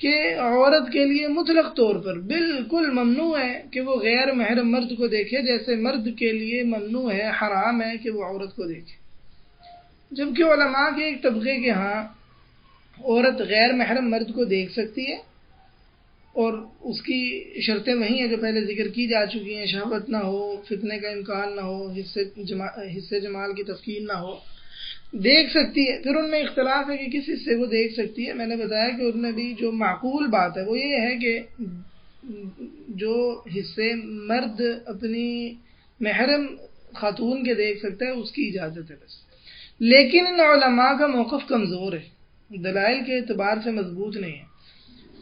کہ عورت کے لیے مطلق طور پر بالکل ممنوع ہے کہ وہ غیر محرم مرد کو دیکھے، جیسے مرد کے لیے ممنوع ہے، حرام ہے کہ وہ عورت کو دیکھے۔ جبکہ علماء کے ایک طبقے کے ہاں عورت غیر محرم مرد کو دیکھ سکتی ہے، اور اس کی شرطیں وہی ہیں جو پہلے ذکر کی جا چکی ہیں، شہوت نہ ہو، فتنے کا امکان نہ ہو، حصے جمال کی تسکین نہ ہو، دیکھ سکتی ہے۔ پھر ان میں اختلاف ہے کہ کس حصے کو دیکھ سکتی ہے۔ میں نے بتایا کہ ان میں بھی جو معقول بات ہے وہ یہ ہے کہ جو حصے مرد اپنی محرم خاتون کے دیکھ سکتا ہے اس کی اجازت ہے بس۔ لیکن ان علماء کا موقف کمزور ہے، دلائل کے اعتبار سے مضبوط نہیں ہے۔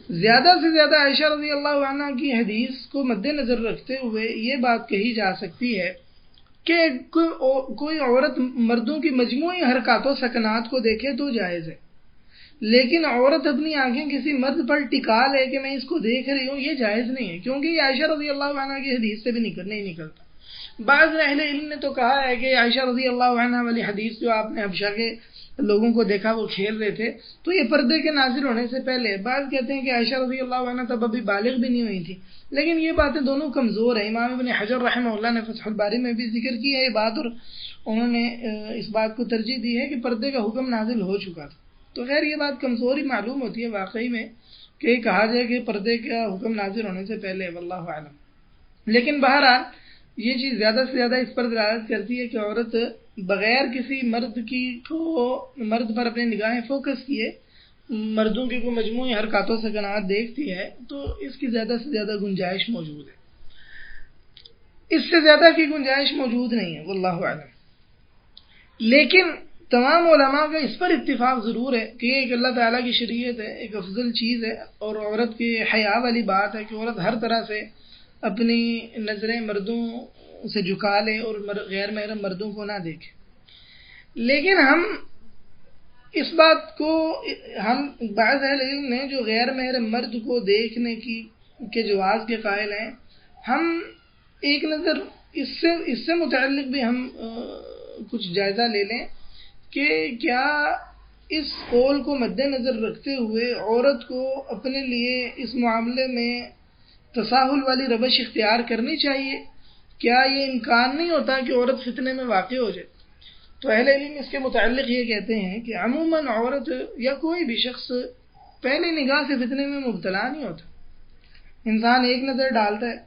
زیادہ سے زیادہ عائشہ رضی اللہ عنہ کی حدیث کو مد نظر رکھتے ہوئے یہ بات کہی جا سکتی ہے کہ کوئی عورت مردوں کی مجموعی حرکات و سکنات کو دیکھے تو جائز ہے، لیکن عورت اپنی آنکھیں کسی مرد پر ٹکا لے کہ میں اس کو دیکھ رہی ہوں، یہ جائز نہیں ہے، کیونکہ یہ عائشہ رضی اللہ عنہ کی حدیث سے بھی نہیں نکلتا۔ بعض اہل علم نے تو کہا ہے کہ عائشہ رضی اللہ عنہ والی حدیث جو آپ نے حبشہ کے لوگوں کو دیکھا وہ کھیل رہے تھے تو یہ پردے کے نازل ہونے سے پہلے، بعض کہتے ہیں کہ عائشہ رضی اللہ عنہ تب ابھی بالغ بھی نہیں ہوئی تھی، لیکن یہ باتیں دونوں کمزور ہیں۔ امام ابن حجر رحمہ اللہ نے فتح الباری میں بھی ذکر کی ہے یہ بات، اور انہوں نے اس بات کو ترجیح دی ہے کہ پردے کا حکم نازل ہو چکا تھا۔ تو خیر یہ بات کمزوری معلوم ہوتی ہے واقعی میں کہ کہا جائے کہ پردے کا حکم نازل ہونے سے پہلے، واللہ اعلم۔ لیکن بہرحال یہ چیز زیادہ سے زیادہ اس پر دلالت کرتی ہے کہ عورت بغیر کسی مرد پر اپنی نگاہیں فوکس کیے مردوں کی کوئی مجموعی حرکات و سکنات دیکھتی ہے تو اس کی زیادہ سے زیادہ گنجائش موجود ہے، اس سے زیادہ کی گنجائش موجود نہیں ہے، واللہ اعلم۔ لیکن تمام علماء کا اس پر اتفاق ضرور ہے کہ یہ ایک اللہ تعالیٰ کی شریعت ہے، ایک افضل چیز ہے، اور عورت کی حیا والی بات ہے کہ عورت ہر طرح سے اپنی نظریں مردوں سے جھکا لے اور غیر محرم مردوں کو نہ دیکھے۔ لیکن ہم اس بات کو بعض اہل علم نے جو غیر محرم مرد کو دیکھنے کے جواز کے قائل ہیں، ہم ایک نظر اس سے متعلق بھی ہم کچھ جائزہ لے لیں کہ کیا اس قول کو مد نظر رکھتے ہوئے عورت کو اپنے لیے اس معاملے میں تساہل والی روش اختیار کرنی چاہیے؟ کیا یہ امکان نہیں ہوتا کہ عورت فتنے میں واقع ہو جائے؟ تو اہل علم اس کے متعلق یہ کہتے ہیں کہ عموماً عورت یا کوئی بھی شخص پہلی نگاہ سے فتنے میں مبتلا نہیں ہوتا۔ انسان ایک نظر ڈالتا ہے،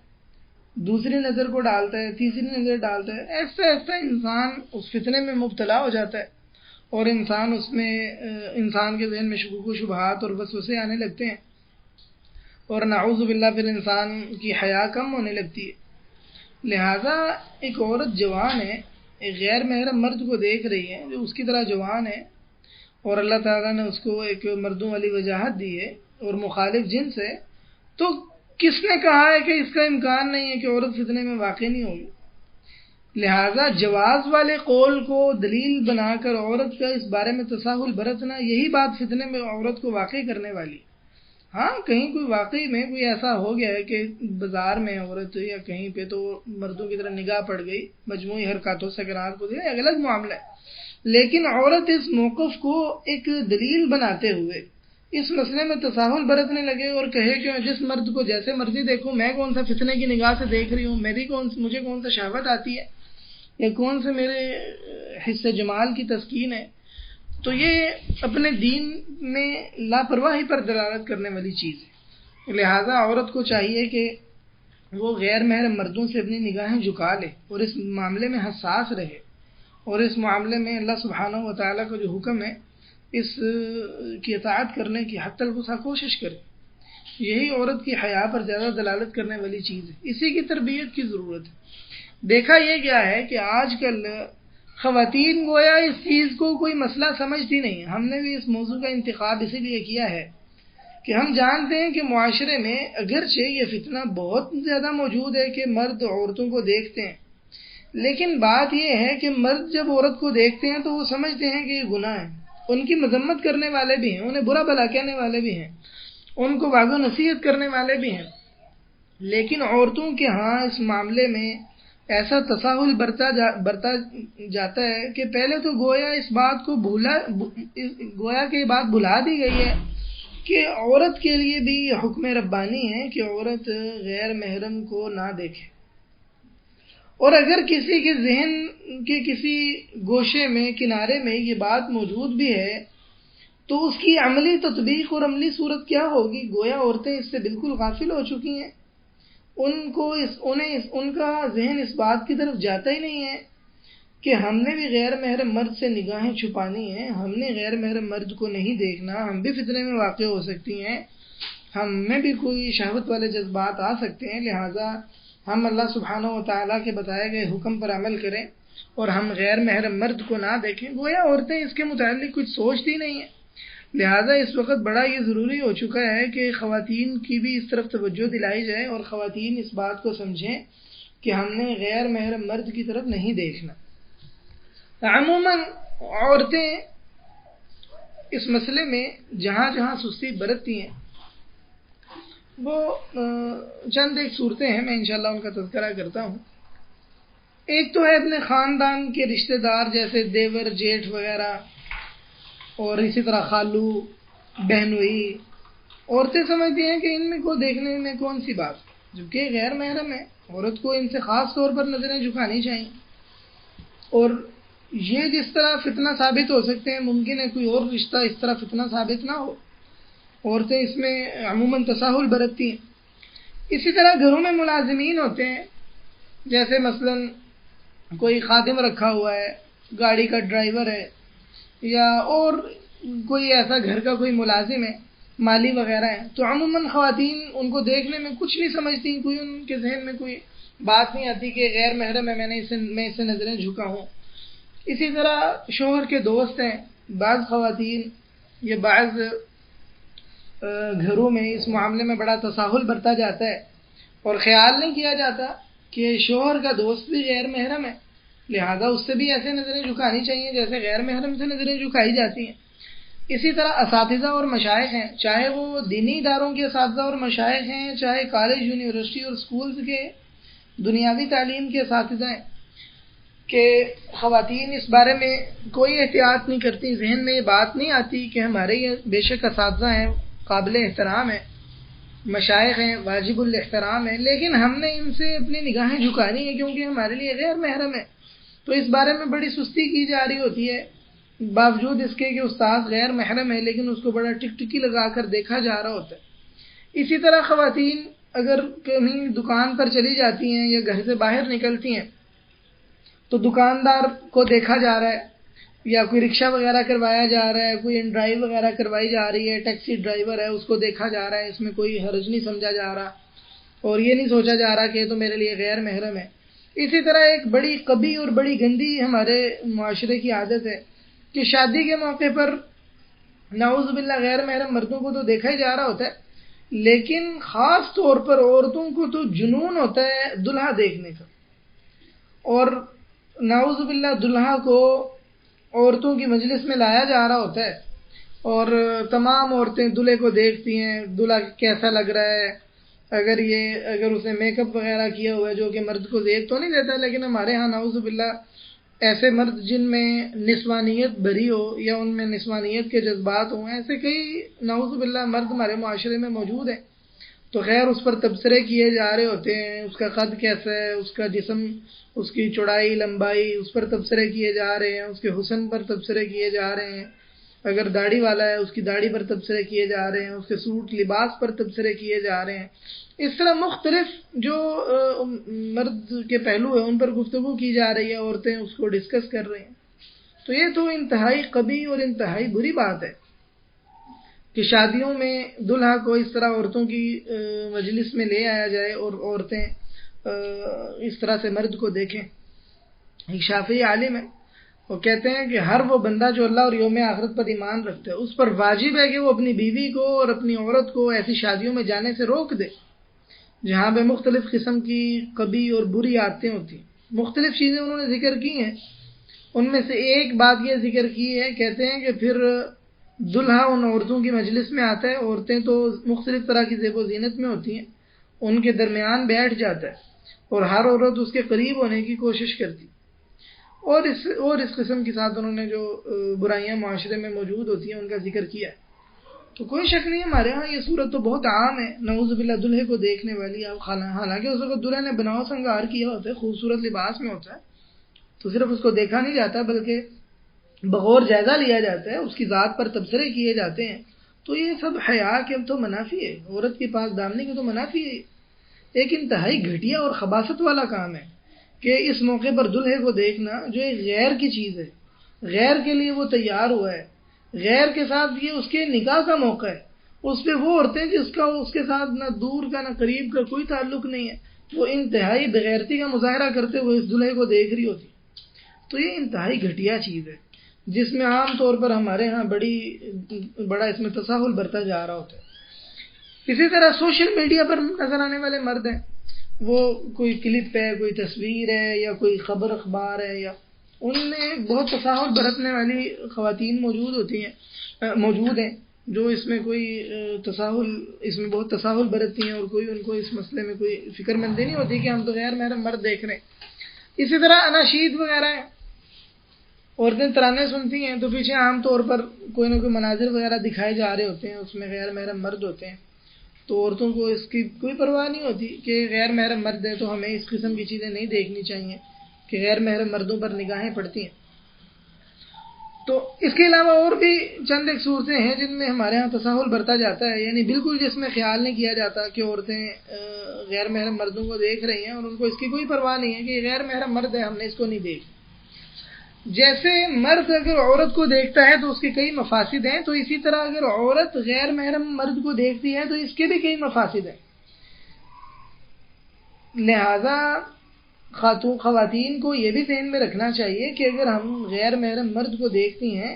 دوسری نظر کو ڈالتا ہے، تیسری نظر ڈالتا ہے، ایسا ایسا انسان اس فتنے میں مبتلا ہو جاتا ہے، اور انسان کے ذہن میں شکوک و شبہات اور وسوسے آنے لگتے ہیں، اور نعوذ باللہ پھر انسان کی حیا کم ہونے لگتی ہے۔ لہذا ایک عورت جوان ہے، ایک غیر محرم مرد کو دیکھ رہی ہے جو اس کی طرح جوان ہے، اور اللہ تعالیٰ نے اس کو ایک مردوں والی وجاہت دی ہے اور مخالف جنس ہے، تو کس نے کہا ہے کہ اس کا امکان نہیں ہے کہ عورت فتنے میں واقع نہیں ہوگی؟ لہذا جواز والے قول کو دلیل بنا کر عورت کا اس بارے میں تساہل برتنا، یہی بات فتنے میں عورت کو واقع کرنے والی، ہاں کہیں کوئی واقعی میں کوئی ایسا ہو گیا ہے کہ بازار میں عورت یا کہیں پہ تو مردوں کی طرح نگاہ پڑ گئی مجموعی حرکاتوں سکنات کو ایک الگ معاملہ ہے، لیکن عورت اس موقف کو ایک دلیل بناتے ہوئے اس مسئلے میں تساہل برتنے لگے اور کہے کہ جس مرد کو جیسے مرضی دیکھوں، میں کون سا فتنے کی نگاہ سے دیکھ رہی ہوں، مجھے کون سا شہوت آتی ہے یا کون سے میرے حصے جمال کی تسکین ہے، تو یہ اپنے دین میں لاپرواہی پر دلالت کرنے والی چیز ہے۔ لہذا عورت کو چاہیے کہ وہ غیر محرم مردوں سے اپنی نگاہیں جھکا لے اور اس معاملے میں حساس رہے، اور اس معاملے میں اللہ سبحانہ و تعالیٰ کا جو حکم ہے اس کی اطاعت کرنے کی حتی الوسع کوشش کرے۔ یہی عورت کی حیا پر زیادہ دلالت کرنے والی چیز ہے، اسی کی تربیت کی ضرورت ہے۔ دیکھا یہ گیا ہے کہ آج کل خواتین گویا اس چیز کو کوئی مسئلہ سمجھتی نہیں۔ ہم نے بھی اس موضوع کا انتخاب اسی لیے کیا ہے کہ ہم جانتے ہیں کہ معاشرے میں اگرچہ یہ فتنہ بہت زیادہ موجود ہے کہ مرد عورتوں کو دیکھتے ہیں، لیکن بات یہ ہے کہ مرد جب عورت کو دیکھتے ہیں تو وہ سمجھتے ہیں کہ یہ گناہ ہے، ان کی مذمت کرنے والے بھی ہیں، انہیں برا بھلا کہنے والے بھی ہیں، ان کو واضح نصیحت کرنے والے بھی ہیں، لیکن عورتوں کے ہاں اس معاملے میں ایسا تساہل برتا جاتا ہے کہ پہلے تو گویا اس بات کو گویا کہ یہ بات بھلا دی گئی ہے کہ عورت کے لیے بھی یہ حکم ربانی ہے کہ عورت غیر محرم کو نہ دیکھے، اور اگر کسی کے ذہن کے کسی گوشے میں کنارے میں یہ بات موجود بھی ہے تو اس کی عملی تطبیق اور عملی صورت کیا ہوگی؟ گویا عورتیں اس سے بالکل غافل ہو چکی ہیں، ان کا ذہن اس بات کی طرف جاتا ہی نہیں ہے کہ ہم نے بھی غیر محرم مرد سے نگاہیں چھپانی ہیں، ہم نے غیر محرم مرد کو نہیں دیکھنا، ہم بھی فتنے میں واقع ہو سکتی ہیں، ہم میں بھی کوئی شہوت والے جذبات آ سکتے ہیں، لہٰذا ہم اللہ سبحانہ و تعالیٰ کے بتائے گئے حکم پر عمل کریں اور ہم غیر محرم مرد کو نہ دیکھیں۔ گویا عورتیں اس کے متعلق کچھ سوچتی نہیں ہیں، لہذا اس وقت بڑا یہ ضروری ہو چکا ہے کہ خواتین کی بھی اس طرف توجہ دلائی جائے اور خواتین اس بات کو سمجھیں کہ ہم نے غیر محرم مرد کی طرف نہیں دیکھنا۔ عموماً عورتیں اس مسئلے میں جہاں جہاں سستی برتتی ہیں وہ چند ایک صورتیں ہیں، میں انشاءاللہ ان کا تذکرہ کرتا ہوں۔ ایک تو ہے اپنے خاندان کے رشتہ دار جیسے دیور جیٹھ وغیرہ، اور اسی طرح خالو بہنوئی، عورتیں سمجھتی ہیں کہ ان میں کو دیکھنے میں کون سی بات، جبکہ غیر محرم ہے، عورت کو ان سے خاص طور پر نظریں جھکانی چاہیے، اور یہ جس طرح فتنہ ثابت ہو سکتے ہیں ممکن ہے کوئی اور رشتہ اس طرح فتنہ ثابت نہ ہو، عورتیں اس میں عموماً تساہل برتتی ہیں۔ اسی طرح گھروں میں ملازمین ہوتے ہیں، جیسے مثلاً کوئی خادم رکھا ہوا ہے، گاڑی کا ڈرائیور ہے، یا اور کوئی ایسا گھر کا کوئی ملازم ہے، مالی وغیرہ ہے، تو عموماً خواتین ان کو دیکھنے میں کچھ نہیں سمجھتی، کوئی ان کے ذہن میں کوئی بات نہیں آتی کہ غیر محرم ہے، میں اس سے نظریں جھکا ہوں۔ اسی طرح شوہر کے دوست ہیں، بعض خواتین یا بعض گھروں میں اس معاملے میں بڑا تساہل برتا جاتا ہے اور خیال نہیں کیا جاتا کہ شوہر کا دوست بھی غیر محرم ہے، لہذا اس سے بھی ایسے نظریں جھکانی چاہیے جیسے غیر محرم سے نظریں جھکائی جاتی ہیں۔ اسی طرح اساتذہ اور مشائخ ہیں، چاہے وہ دینی اداروں کے اساتذہ اور مشائخ ہیں، چاہے کالج یونیورسٹی اور سکولز کے دنیاوی تعلیم کے اساتذہ ہیں، کہ خواتین اس بارے میں کوئی احتیاط نہیں کرتی، ذہن میں یہ بات نہیں آتی کہ ہمارے یہ بے شک اساتذہ ہیں، قابل احترام ہیں، مشائخ ہیں، واجب الاحترام ہیں، لیکن ہم نے ان سے اپنی نگاہیں جھکانی ہیں کیونکہ ہمارے لیے غیر محرم ہے، تو اس بارے میں بڑی سستی کی جا رہی ہوتی ہے، باوجود اس کے کہ استاد غیر محرم ہے لیکن اس کو بڑا ٹکٹکی لگا کر دیکھا جا رہا ہوتا ہے۔ اسی طرح خواتین اگر کہیں دکان پر چلی جاتی ہیں یا گھر سے باہر نکلتی ہیں تو دکاندار کو دیکھا جا رہا ہے، یا کوئی رکشہ وغیرہ کروایا جا رہا ہے، کوئی ڈرائیو وغیرہ کروائی جا رہی ہے، ٹیکسی ڈرائیور ہے اس کو دیکھا جا رہا ہے، اس میں کوئی حرج نہیں سمجھا جا رہا اور یہ نہیں سوچا جا رہا کہ یہ تو میرے لیے غیر محرم ہے۔ اسی طرح ایک بڑی کبھی اور بڑی گندی ہمارے معاشرے کی عادت ہے کہ شادی کے موقع پر نعوذ باللہ غیر محرم مردوں کو تو دیکھا ہی جا رہا ہوتا ہے، لیکن خاص طور پر عورتوں کو تو جنون ہوتا ہے دلہا دیکھنے کا، اور نعوذ باللہ دلہا کو عورتوں کی مجلس میں لایا جا رہا ہوتا ہے اور تمام عورتیں دلہے کو دیکھتی ہیں، دلہا کیسا لگ رہا ہے، اگر اس نے میک اپ وغیرہ کیا ہوا ہے، جو کہ مرد کو زیب تو نہیں دیتا، لیکن ہمارے ہاں نعوذ باللہ ایسے مرد جن میں نسوانیت بھری ہو یا ان میں نسوانیت کے جذبات ہوں، ایسے کئی نعوذ باللہ مرد ہمارے معاشرے میں موجود ہیں. تو خیر اس پر تبصرے کیے جا رہے ہوتے ہیں، اس کا قد کیسا ہے، اس کا جسم، اس کی چوڑائی لمبائی، اس پر تبصرے کیے جا رہے ہیں، اس کے حسن پر تبصرے کیے جا رہے ہیں، اگر داڑھی والا ہے اس کی داڑھی پر تبصرے کیے جا رہے ہیں، اس کے سوٹ لباس پر تبصرے کیے جا رہے ہیں. اس طرح مختلف جو مرد کے پہلو ہیں ان پر گفتگو کی جا رہی ہے، عورتیں اس کو ڈسکس کر رہی ہیں. تو یہ تو انتہائی قبیح اور انتہائی بری بات ہے کہ شادیوں میں دلہا کو اس طرح عورتوں کی مجلس میں لے آیا جائے اور عورتیں اس طرح سے مرد کو دیکھیں. ایک شافعی عالم ہے، وہ کہتے ہیں کہ ہر وہ بندہ جو اللہ اور یوم آخرت پر ایمان رکھتا ہے، اس پر واجب ہے کہ وہ اپنی بیوی کو اور اپنی عورت کو ایسی شادیوں میں جانے سے روک دے جہاں پہ مختلف قسم کی قبیح اور بری عادتیں ہوتی ہیں. مختلف چیزیں انہوں نے ذکر کی ہیں، ان میں سے ایک بات یہ ذکر کی ہے، کہتے ہیں کہ پھر دلہا ان عورتوں کی مجلس میں آتا ہے، عورتیں تو مختلف طرح کی زیب و زینت میں ہوتی ہیں، ان کے درمیان بیٹھ جاتا ہے اور ہر عورت اس کے قریب ہونے کی کوشش کرتی، اور اس قسم کے ساتھ انہوں نے جو برائیاں معاشرے میں موجود ہوتی ہیں ان کا ذکر کیا ہے. تو کوئی شک نہیں، ہمارے ہاں یہ صورت تو بہت عام ہے، نعوذ باللہ دلہے کو دیکھنے والی. حالانکہ اس وقت دلہے نے بناؤ سنگار کیا ہوتا ہے، خوبصورت لباس میں ہوتا ہے، تو صرف اس کو دیکھا نہیں جاتا بلکہ بغور جائزہ لیا جاتا ہے، اس کی ذات پر تبصرے کیے جاتے ہیں. تو یہ سب حیا کے تو منافی ہے، عورت کی پاک دامنی کے تو منافی ہے. ایک انتہائی گھٹیا اور خباثت والا کام ہے کہ اس موقع پر دلہے کو دیکھنا جو ایک غیر کی چیز ہے، غیر کے لیے وہ تیار ہوا ہے، غیر کے ساتھ یہ اس کے نکاح کا موقع ہے، اس پہ وہ عورتیں جس کا اس کے ساتھ نہ دور کا نہ قریب کا کوئی تعلق نہیں ہے، وہ انتہائی بغیرتی کا مظاہرہ کرتے ہوئے اس دلہے کو دیکھ رہی ہوتی. تو یہ انتہائی گھٹیا چیز ہے جس میں عام طور پر ہمارے ہاں بڑا اس میں تساہل برتا جا رہا ہوتا ہے. اسی طرح سوشل میڈیا پر نظر آنے والے مرد ہیں، وہ کوئی کلپ ہے، کوئی تصویر ہے، یا کوئی خبر اخبار ہے، یا ان میں بہت تساہل برتنے والی خواتین موجود ہیں جو اس میں میں بہت تساہل برتتی ہیں، اور کوئی ان کو اس مسئلے میں کوئی فکر مندی نہیں ہوتی کہ ہم تو غیر محرم مرد دیکھ رہے ہیں. اسی طرح اناشید وغیرہ ہیں، عورتیں ترانے سنتی ہیں تو پیچھے عام طور پر کوئی نہ کوئی مناظر وغیرہ دکھائے جا رہے ہوتے ہیں، اس میں غیر محرم مرد ہوتے ہیں. تو عورتوں کو اس کی کوئی پرواہ نہیں ہوتی کہ غیر محرم مرد ہے تو ہمیں اس قسم کی چیزیں نہیں دیکھنی چاہیے کہ غیر محرم مردوں پر نگاہیں پڑتی ہیں. تو اس کے علاوہ اور بھی چند ایک صورتیں ہیں جن میں ہمارے ہاں تساہل برتا جاتا ہے، یعنی بالکل جس میں خیال نہیں کیا جاتا کہ عورتیں غیر محرم مردوں کو دیکھ رہی ہیں اور ان کو اس کی کوئی پرواہ نہیں ہے کہ یہ غیر محرم مرد ہے، ہم نے اس کو نہیں دیکھ. جیسے مرد اگر عورت کو دیکھتا ہے تو اس کے کئی مفاسد ہیں، تو اسی طرح اگر عورت غیر محرم مرد کو دیکھتی ہے تو اس کے بھی کئی مفاسد ہیں. لہذا خواتین کو یہ بھی ذہن میں رکھنا چاہیے کہ اگر ہم غیر محرم مرد کو دیکھتی ہیں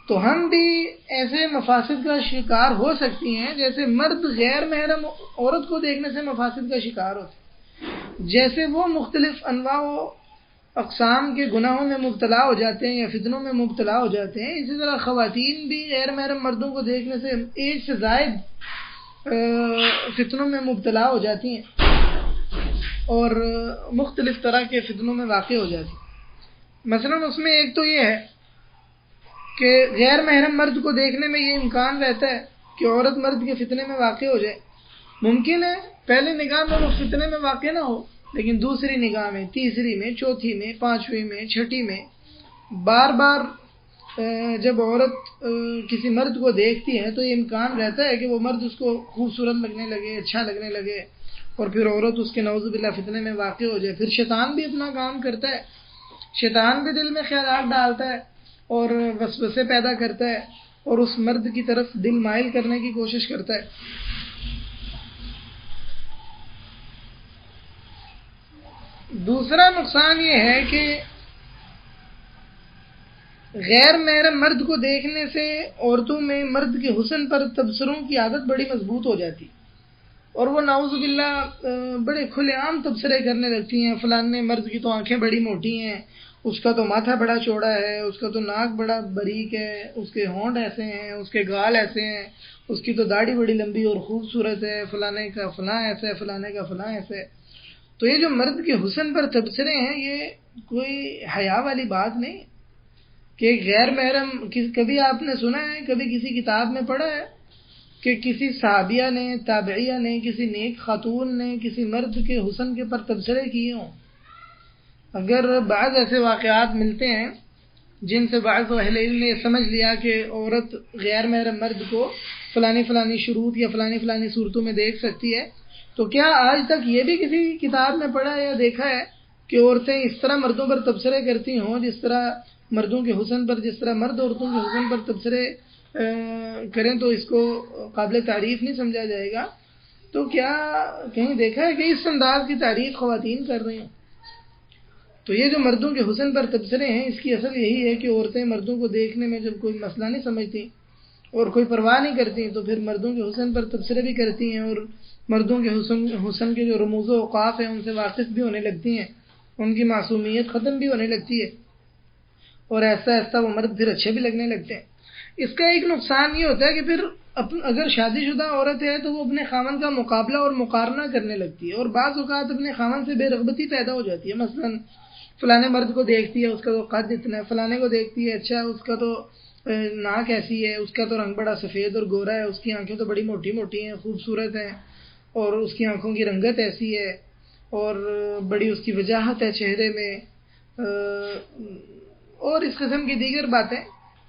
تو ہم بھی ایسے مفاسد کا شکار ہو سکتی ہیں جیسے مرد غیر محرم عورت کو دیکھنے سے مفاسد کا شکار ہوتے ہیں. جیسے وہ مختلف انواع و اقسام کے گناہوں میں مبتلا ہو جاتے ہیں یا فتنوں میں مبتلا ہو جاتے ہیں، اسی طرح خواتین بھی غیر محرم مردوں کو دیکھنے سے ایک سے زائد فتنوں میں مبتلا ہو جاتی ہیں اور مختلف طرح کے فتنوں میں واقع ہو جاتی ہیں. مثلا اس میں ایک تو یہ ہے کہ غیر محرم مرد کو دیکھنے میں یہ امکان رہتا ہے کہ عورت مرد کے فتنے میں واقع ہو جائے. ممکن ہے پہلی نگاہ میں وہ فتنے میں واقع نہ ہو، لیکن دوسری نگاہ میں، تیسری میں، چوتھی میں، پانچویں میں، چھٹی میں بار بار جب عورت کسی مرد کو دیکھتی ہے تو یہ امکان رہتا ہے کہ وہ مرد اس کو خوبصورت لگنے لگے، اچھا لگنے لگے، اور پھر عورت اس کے نعوذ باللہ فتنے میں واقع ہو جائے. پھر شیطان بھی اپنا کام کرتا ہے، شیطان بھی دل میں خیالات ڈالتا ہے اور وسوسے پیدا کرتا ہے اور اس مرد کی طرف دل مائل کرنے کی کوشش کرتا ہے. دوسرا نقصان یہ ہے کہ غیر محرم مرد کو دیکھنے سے عورتوں میں مرد کے حسن پر تبصروں کی عادت بڑی مضبوط ہو جاتی اور وہ نعوذ باللہ بڑے کھلے عام تبصرے کرنے لگتی ہیں. فلانے مرد کی تو آنکھیں بڑی موٹی ہیں، اس کا تو ماتھا بڑا چوڑا ہے، اس کا تو ناک بڑا باریک ہے، اس کے ہونٹ ایسے ہیں، اس کے گال ایسے ہیں، اس کی تو داڑھی بڑی لمبی اور خوبصورت ہے، فلانے کا فلاں ایسا ہے، فلانے کا فلاں ایسا ہے۔ تو یہ جو مرد کے حسن پر تبصرے ہیں، یہ کوئی حیا والی بات نہیں کہ غیر محرم۔ کبھی آپ نے سنا ہے، کبھی کسی کتاب میں پڑھا ہے کہ کسی صحابیہ نے، تابعیہ نے، کسی نیک خاتون نے کسی مرد کے حسن کے پر تبصرے کیے ہوں؟ اگر بعض ایسے واقعات ملتے ہیں جن سے بعض اہل علم نے سمجھ لیا کہ عورت غیر محرم مرد کو فلانی فلانی شروط یا فلانی فلانی صورتوں میں دیکھ سکتی ہے، تو کیا آج تک یہ بھی کسی کتاب میں پڑھا یا دیکھا ہے کہ عورتیں اس طرح مردوں پر تبصرے کرتی ہوں، جس طرح مردوں کے حسن پر، جس طرح مرد عورتوں کے حسن پر تبصرے کریں تو اس کو قابل تعریف نہیں سمجھا جائے گا؟ تو کیا کہیں دیکھا ہے کہ اس انداز کی تعریف خواتین کر رہی ہیں؟ تو یہ جو مردوں کے حسن پر تبصرے ہیں، اس کی اصل یہی ہے کہ عورتیں مردوں کو دیکھنے میں جب کوئی مسئلہ نہیں سمجھتی اور کوئی پرواہ نہیں کرتی تو پھر مردوں کے حسن پر تبصرے بھی کرتی ہیں، اور مردوں کے حسن کے جو رموز و اوقاف ہیں ان سے واقف بھی ہونے لگتی ہیں، ان کی معصومیت ختم بھی ہونے لگتی ہے، اور ایسا ایسا وہ مرد پھر اچھے بھی لگنے لگتے ہیں۔ اس کا ایک نقصان یہ ہوتا ہے کہ پھر اگر شادی شدہ عورت ہے تو وہ اپنے خاوند کا مقابلہ اور مقارنہ کرنے لگتی ہے، اور بعض اوقات اپنے خاوند سے بے رغبتی پیدا ہو جاتی ہے۔ مثلا فلانے مرد کو دیکھتی ہے، اس کا تو قد اتنا ہے، فلانے کو دیکھتی ہے، اچھا اس کا تو ناک ایسی ہے، اس کا تو رنگ بڑا سفید اور گورا ہے، اس کی آنکھیں تو بڑی موٹی موٹی ہیں، خوبصورت ہیں، اور اس کی آنکھوں کی رنگت ایسی ہے، اور بڑی اس کی وجاہت ہے چہرے میں، اور اس قسم کی دیگر باتیں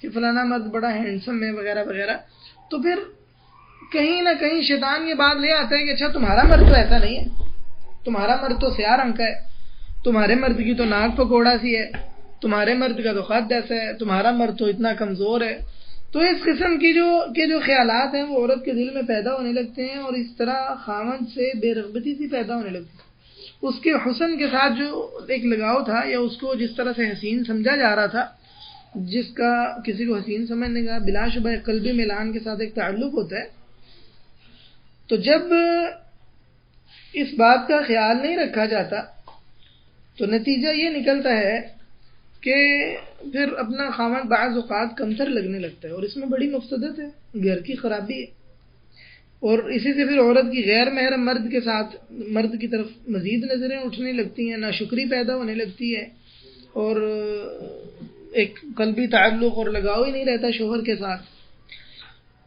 کہ فلانا مرد بڑا ہینڈسم ہے وغیرہ وغیرہ۔ تو پھر کہیں نہ کہیں شیطان یہ بات لے آتا ہے کہ اچھا تمہارا مرد تو ایسا نہیں ہے، تمہارا مرد تو سیاہ رنگ کا ہے، تمہارے مرد کی تو ناک پکوڑا سی ہے، تمہارے مرد کا تو قد ایسا ہے، تمہارا مرد تو اتنا کمزور ہے۔ تو اس قسم کی جو خیالات ہیں وہ عورت کے دل میں پیدا ہونے لگتے ہیں، اور اس طرح خاوند سے بے رغبتی سی پیدا ہونے لگتی ہے۔ اس کے حسن کے ساتھ جو ایک لگاؤ تھا، یا اس کو جس طرح سے حسین سمجھا جا رہا تھا، جس کا کسی کو حسین سمجھنے کا بلا شبہ قلبی میلان کے ساتھ ایک تعلق ہوتا ہے، تو جب اس بات کا خیال نہیں رکھا جاتا تو نتیجہ یہ نکلتا ہے کہ پھر اپنا خاوند بعض اوقات کمتر لگنے لگتا ہے، اور اس میں بڑی مفسدت ہے، گھر کی خرابی ہے، اور اسی سے پھر عورت کی غیر محرم مرد کے ساتھ مرد کی طرف مزید نظریں اٹھنے لگتی ہیں، ناشکری پیدا ہونے لگتی ہے، اور ایک قلبی تعلق اور لگاؤ ہی نہیں رہتا شوہر کے ساتھ۔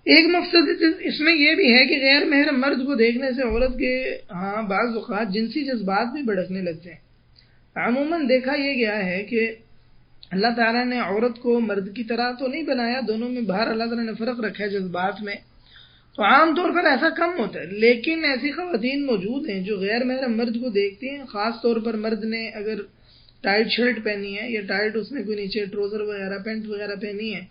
ایک مقصد اس میں یہ بھی ہے کہ غیر محرم مرد کو دیکھنے سے عورت کے بعض اوقات جنسی جذبات بھی بھڑکنے لگتے ہیں۔ عموماً دیکھا یہ گیا ہے کہ اللہ تعالیٰ نے عورت کو مرد کی طرح تو نہیں بنایا، دونوں میں باہر اللہ تعالیٰ نے فرق رکھا ہے جذبات میں، تو عام طور پر ایسا کم ہوتا ہے، لیکن ایسی خواتین موجود ہیں جو غیر محرم مرد کو دیکھتی ہیں، خاص طور پر مرد نے اگر ٹائٹ شرٹ پہنی ہے، یا ٹائٹ اس نے کوئی نیچے ٹروزر وغیرہ پینٹ وغیرہ پہنی ہے،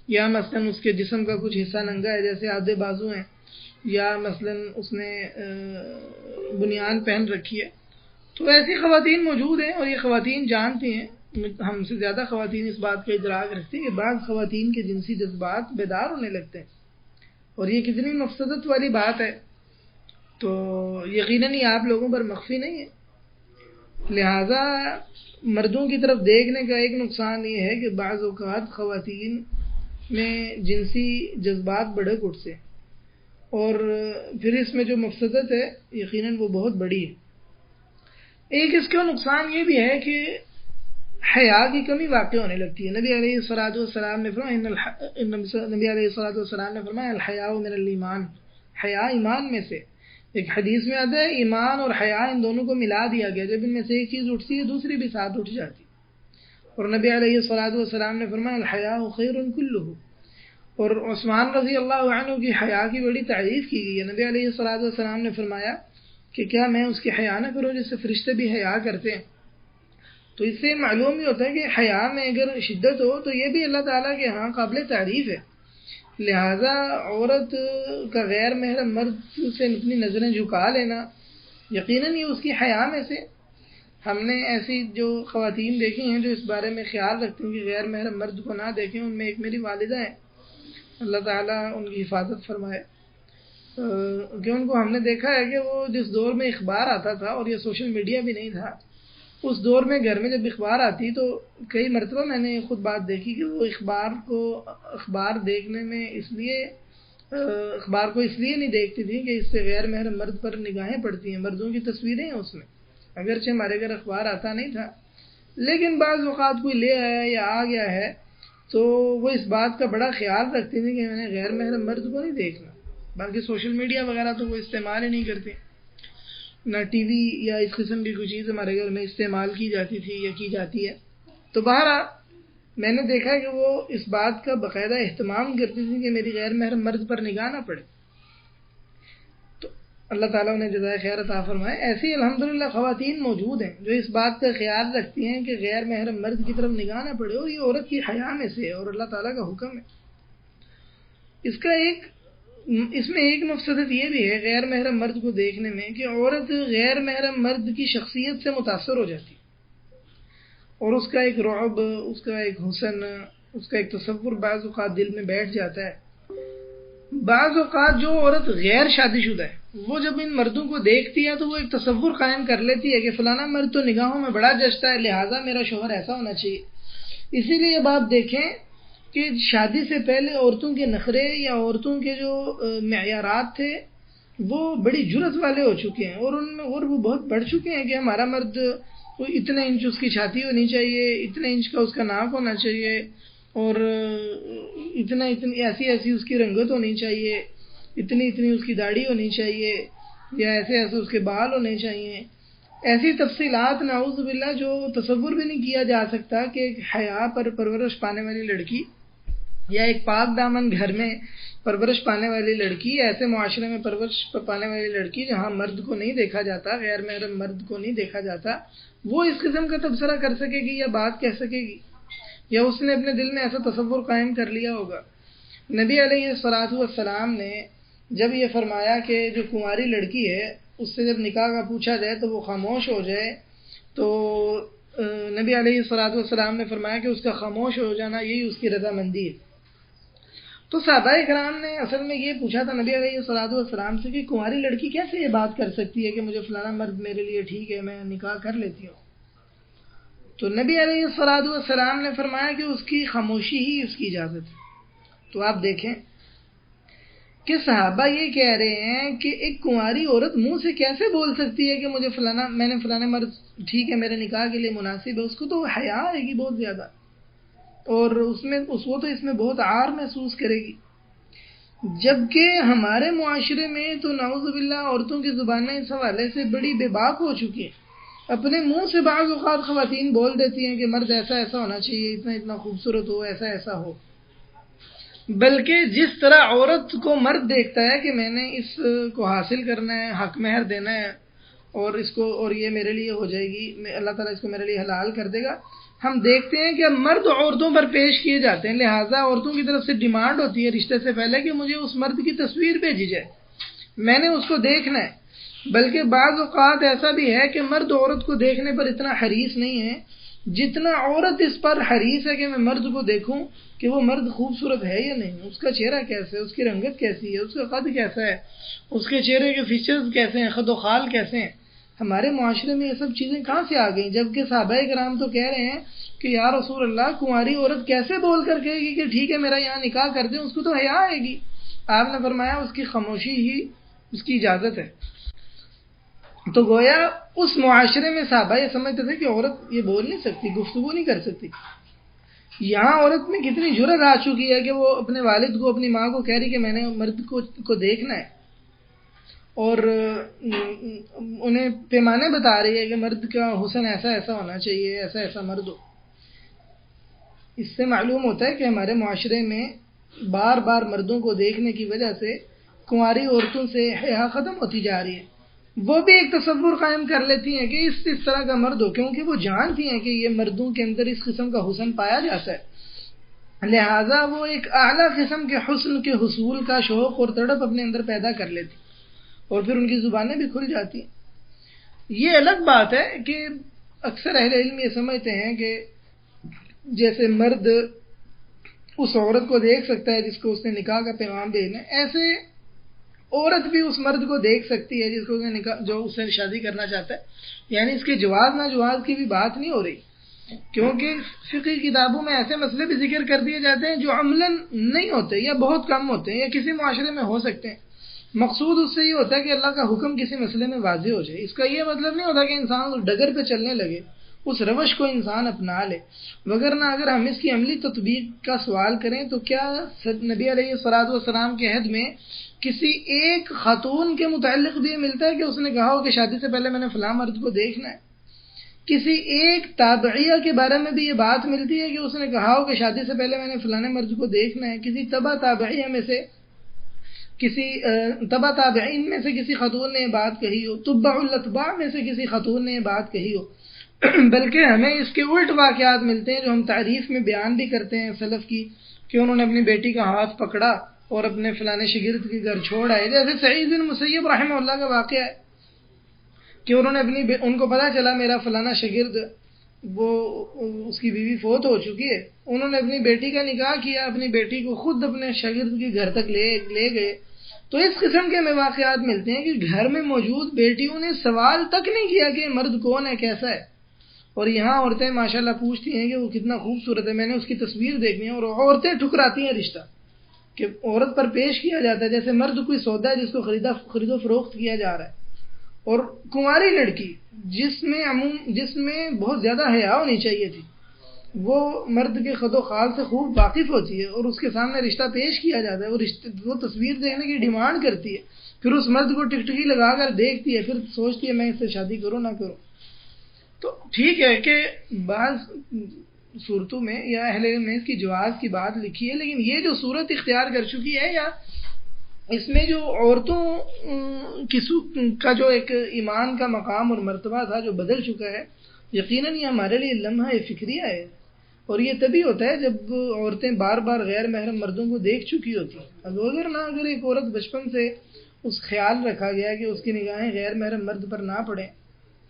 یا مثلاً اس کے جسم کا کچھ حصہ ننگا ہے جیسے آدھے بازو ہیں، یا مثلاً اس نے بنیان پہن رکھی ہے، تو ایسی خواتین موجود ہیں، اور یہ خواتین جانتی ہیں، ہم سے زیادہ خواتین اس بات کا ادراک رکھتی ہیں کہ بعض خواتین کے جنسی جذبات بیدار ہونے لگتے ہیں، اور یہ کتنی مفسدت والی بات ہے، تو یقیناً یہ آپ لوگوں پر مخفی نہیں ہے۔ لہذا مردوں کی طرف دیکھنے کا ایک نقصان یہ ہے کہ بعض اوقات خواتین میں جنسی جذبات بڑھک اٹھتے ہیں، اور پھر اس میں جو مفسدت ہے یقیناً وہ بہت بڑی ہے۔ ایک اس کا نقصان یہ بھی ہے کہ حیا کی کمی واقع ہونے لگتی ہے۔ نبی علیہ الصلوۃ والسلام نے فرمایا الحیاء من الایمان، حیا ایمان میں سے۔ ایک حدیث میں آتا ہے ایمان اور حیا ان دونوں کو ملا دیا گیا، جب ان میں سے ایک چیز اٹھتی ہے دوسری بھی ساتھ اٹھ جاتی ہے۔ اور نبی علیہ الصلوۃ والسلام نے فرمایا الحیاء خیر کلہ، اور عثمان رضی اللہ عنہ کی حیا کی بڑی تعریف کی گئی ہے۔ نبی علیہ الصلوۃ والسلام نے فرمایا کہ کیا میں اس کی حیا نہ کروں جس سے فرشتے بھی حیا کرتے ہیں؟ تو اس سے معلوم ہی ہوتا ہے کہ حیا میں اگر شدت ہو تو یہ بھی اللہ تعالیٰ کے ہاں قابل تعریف ہے۔ لہذا عورت کا غیر محرم مرد سے اپنی نظریں جھکا لینا یقیناً یہ اس کی حیا میں سے۔ ہم نے ایسی جو خواتین دیکھی ہیں جو اس بارے میں خیال رکھتی ہیں کہ غیر محرم مرد کو نہ دیکھیں، ان میں ایک میری والدہ ہیں، اللہ تعالیٰ ان کی حفاظت فرمائے، کہ ان کو ہم نے دیکھا ہے کہ وہ جس دور میں اخبار آتا تھا اور یہ سوشل میڈیا بھی نہیں تھا، اس دور میں گھر میں جب اخبار آتی تو کئی مرتبہ میں نے خود بات دیکھی کہ وہ اخبار دیکھنے میں اخبار کو اس لیے نہیں دیکھتی تھی کہ اس سے غیر محرم مرد پر نگاہیں پڑتی ہیں، مردوں کی تصویریں ہیں اس میں، اگرچہ ہمارے گھر اخبار آتا نہیں تھا، لیکن بعض اوقات کوئی لے آیا یا آ گیا ہے تو وہ اس بات کا بڑا خیال رکھتی تھی کہ میں نے غیر محرم مرد کو نہیں دیکھنا۔ باقی سوشل میڈیا وغیرہ تو وہ استعمال ہی نہیں کرتے، نہ ٹی وی یا اس قسم کی کوئی چیز ہمارے گھر میں استعمال کی جاتی تھی یا کی جاتی ہے۔ تو بہرحال میں نے دیکھا کہ وہ اس بات کا باقاعدہ اہتمام کرتی تھی کہ میری غیر محرم مرد پر نگاہ نہ پڑے۔ تو اللہ تعالیٰ انہیں جزائے خیر عطا فرمائے۔ ایسی الحمدللہ خواتین موجود ہیں جو اس بات کا خیال رکھتی ہیں کہ غیر محرم مرد کی طرف نگاہ نہ پڑے، اور یہ عورت کی حیا میں سے ہے اور اللہ تعالیٰ کا حکم ہے۔ اس میں ایک مفسدت یہ بھی ہے غیر محرم مرد کو دیکھنے میں کہ عورت غیر محرم مرد کی شخصیت سے متاثر ہو جاتی ہے، اور اس کا ایک رعب، اس کا ایک حسن، اس کا ایک تصور بعض اوقات دل میں بیٹھ جاتا ہے۔ بعض اوقات جو عورت غیر شادی شدہ ہے وہ جب ان مردوں کو دیکھتی ہے تو وہ ایک تصور قائم کر لیتی ہے کہ فلانا مرد تو نگاہوں میں بڑا جچتا ہے، لہٰذا میرا شوہر ایسا ہونا چاہیے۔ اسی لیے اب آپ دیکھیں کہ شادی سے پہلے عورتوں کے نخرے یا عورتوں کے جو معیارات تھے وہ بڑی جرت والے ہو چکے ہیں، اور ان میں اور وہ بہت بڑھ چکے ہیں کہ ہمارا مرد اتنے انچ اس کی چھاتی ہونی چاہیے، اتنے انچ کا اس کا ناک ہونا چاہیے، اور اتنی ایسی اس کی رنگت ہونی چاہیے، اتنی اس کی داڑھی ہونی چاہیے، یا ایسے اس کے بال ہونے چاہیے۔ ایسی تفصیلات نعوذ باللہ جو تصور بھی نہیں کیا جا سکتا کہ ایک حیا پر پرورش پانے والی لڑکی یا ایک پاک دامن گھر میں پرورش پانے والی لڑکی، ایسے معاشرے میں پرورش پانے والی لڑکی جہاں مرد کو نہیں دیکھا جاتا، غیر محرم مرد کو نہیں دیکھا جاتا، وہ اس قسم کا تبصرہ کر سکے گی یا بات کہہ سکے گی، یا اس نے اپنے دل میں ایسا تصور قائم کر لیا ہوگا۔ نبی علیہ الصلوۃ والسلام نے جب یہ فرمایا کہ جو کنواری لڑکی ہے اس سے جب نکاح کا پوچھا جائے تو وہ خاموش ہو جائے، تو نبی علیہ الصلوۃ والسلام نے فرمایا کہ اس کا خاموش ہو جانا یہی اس کی رضامندی ہے۔ تو صحابہ کرام نے اصل میں یہ پوچھا تھا نبی علیہ الصلوۃ والسلام سے کہ کنواری لڑکی کیسے یہ بات کر سکتی ہے کہ مجھے فلانا مرد میرے لیے ٹھیک ہے، میں نکاح کر لیتی ہوں۔ تو نبی علیہ الصلوۃ والسلام نے فرمایا کہ اس کی خاموشی ہی اس کی اجازت ہے۔ تو آپ دیکھیں کہ صحابہ یہ کہہ رہے ہیں کہ ایک کنواری عورت منہ سے کیسے بول سکتی ہے کہ مجھے میں نے فلانا مرد ٹھیک ہے، میرے نکاح کے لیے مناسب ہے۔ اس کو تو حیا آئے گی بہت زیادہ، اور وہ تو اس میں بہت عار محسوس کرے گی۔ جبکہ ہمارے معاشرے میں تو نعوذ باللہ عورتوں کی زبانیں اس حوالے سے بڑی بے باک ہو چکی ہیں، اپنے منہ سے بعض اوقات خواتین بول دیتی ہیں کہ مرد ایسا ہونا چاہیے، اتنا خوبصورت ہو، ایسا ہو۔ بلکہ جس طرح عورت کو مرد دیکھتا ہے کہ میں نے اس کو حاصل کرنا ہے، حق مہر دینا ہے، اور یہ میرے لیے ہو جائے گی، اللہ تعالیٰ اس کو میرے لیے حلال کر دے گا، ہم دیکھتے ہیں کہ اب مرد عورتوں پر پیش کیے جاتے ہیں، لہٰذا عورتوں کی طرف سے ڈیمانڈ ہوتی ہے رشتے سے پہلے کہ مجھے اس مرد کی تصویر بھیجی جائے، میں نے اس کو دیکھنا ہے۔ بلکہ بعض اوقات ایسا بھی ہے کہ مرد عورت کو دیکھنے پر اتنا حریص نہیں ہے جتنا عورت اس پر حریص ہے کہ میں مرد کو دیکھوں کہ وہ مرد خوبصورت ہے یا نہیں، اس کا چہرہ کیسا ہے، اس کی رنگت کیسی ہے، اس کا قد کیسا ہے، اس کے چہرے کے فیچرز کیسے ہیں، خد و خال کیسے ہیں۔ ہمارے معاشرے میں یہ سب چیزیں کہاں سے آ گئیں، جبکہ صحابہ کرام تو کہہ رہے ہیں کہ یا رسول اللہ کنواری عورت کیسے بول کر کہے گی کہ ٹھیک ہے میرا یہاں نکاح کر دیں، اس کو تو حیا آئے گی۔ آپ نے فرمایا اس کی خاموشی ہی اس کی اجازت ہے۔ تو گویا اس معاشرے میں صحابہ یہ سمجھتے تھے کہ عورت یہ بول نہیں سکتی، گفتگو نہیں کر سکتی۔ یہاں عورت میں کتنی جرت آ چکی ہے کہ وہ اپنے والد کو، اپنی ماں کو کہہ رہی کہ میں نے مرد کو دیکھنا ہے، اور انہیں پیمانے بتا رہی ہے کہ مرد کا حسن ایسا ہونا چاہیے، ایسا مرد ہو۔ اس سے معلوم ہوتا ہے کہ ہمارے معاشرے میں بار بار مردوں کو دیکھنے کی وجہ سے کنواری عورتوں سے حیا ختم ہوتی جا رہی ہے۔ وہ بھی ایک تصور قائم کر لیتی ہیں کہ اس طرح کا مرد ہو، کیونکہ وہ جانتی ہیں کہ یہ مردوں کے اندر اس قسم کا حسن پایا جاتا ہے، لہٰذا وہ ایک اعلیٰ قسم کے حسن کے حصول کا شوق اور تڑپ اپنے اندر پیدا کر لیتی، اور پھر ان کی زبانیں بھی کھل جاتی ہیں۔ یہ الگ بات ہے کہ اکثر اہل علم یہ سمجھتے ہیں کہ جیسے مرد اس عورت کو دیکھ سکتا ہے جس کو اس نے نکاح کا پیغام بھیجنا ہے، ایسے عورت بھی اس مرد کو دیکھ سکتی ہے جس کو جو اس سے شادی کرنا چاہتا ہے، یعنی اس کے جواز نہ جواز کی بھی بات نہیں ہو رہی، کیونکہ فقہ کتابوں میں ایسے مسئلے بھی ذکر کر دیے جاتے ہیں جو عملاً نہیں ہوتے یا بہت کم ہوتے ہیں یا کسی معاشرے میں ہو سکتے ہیں. مقصود اس سے یہ ہوتا ہے کہ اللہ کا حکم کسی مسئلے میں واضح ہو جائے. اس کا یہ مطلب نہیں ہوتا کہ انسان اس ڈگر پہ چلنے لگے، اس روش کو انسان اپنا لے. وگرنہ اگر ہم اس کی عملی تطبیق کا سوال کریں تو کیا نبی علیہ الصلوۃ والسلام کے عہد میں کسی ایک خاتون کے متعلق بھی یہ ملتا ہے کہ اس نے کہا ہو کہ شادی سے پہلے میں نے فلاں مرد کو دیکھنا ہے؟ کسی ایک تابعیہ کے بارے میں بھی یہ بات ملتی ہے کہ اس نے کہا ہو کہ شادی سے پہلے میں نے فلاں مرد کو دیکھنا ہے؟ کسی تبع تابعیہ میں سے تبع تابعین میں سے کسی خاتون نے یہ بات کہی ہو، تبع الاتباع میں سے کسی خاتون نے یہ بات کہی ہو؟ بلکہ ہمیں اس کے الٹ واقعات ملتے ہیں جو ہم تعریف میں بیان بھی کرتے ہیں سلف کی، کہ انہوں نے اپنی بیٹی کا ہاتھ پکڑا اور اپنے فلانے شاگرد کے گھر چھوڑ آئے. جیسے سعید بن مسیب رحمہ اللہ کا واقعہ ہے کہ انہوں نے ان کو پتا چلا میرا فلانا شاگرد وہ اس کی بیوی فوت ہو چکی ہے، انہوں نے اپنی بیٹی کا نکاح کیا، اپنی بیٹی کو خود اپنے شاگرد کے گھر تک لے گئے. تو اس قسم کے ہمیں واقعات ملتے ہیں کہ گھر میں موجود بیٹیوں نے سوال تک نہیں کیا کہ مرد کون ہے، کیسا ہے. اور یہاں عورتیں ماشاءاللہ پوچھتی ہیں کہ وہ کتنا خوبصورت ہے، میں نے اس کی تصویر دیکھنی ہے، اور عورتیں ٹھکراتی ہیں رشتہ، کہ عورت پر پیش کیا جاتا ہے جیسے مرد کوئی سودا ہے جس کو خرید و فروخت کیا جا رہا ہے. اور کنواری لڑکی جس میں بہت زیادہ حیا ہونی چاہیے تھی، وہ مرد کے خد و خال سے خوب واقف ہوتی ہے اور اس کے سامنے رشتہ پیش کیا جاتا ہے، وہ تصویر دیکھنے کی ڈیمانڈ کرتی ہے، پھر اس مرد کو ٹکٹکی لگا کر دیکھتی ہے، پھر سوچتی ہے میں اس سے شادی کروں نہ کروں. تو ٹھیک ہے کہ بعض صورتوں میں یا اہل علم نے اس کی جواز کی بات لکھی ہے، لیکن یہ جو صورت اختیار کر چکی ہے یا اس میں جو عورتوں کا جو ایک ایمان کا مقام اور مرتبہ تھا جو بدل چکا ہے، یقیناً یہ ہمارے لیے لمحہ فکریہ ہے. اور یہ تبھی ہوتا ہے جب عورتیں بار بار غیر محرم مردوں کو دیکھ چکی ہوتی ہیں. اگر ایک عورت بچپن سے اس خیال رکھا گیا کہ اس کی نگاہیں غیر محرم مرد پر نہ پڑیں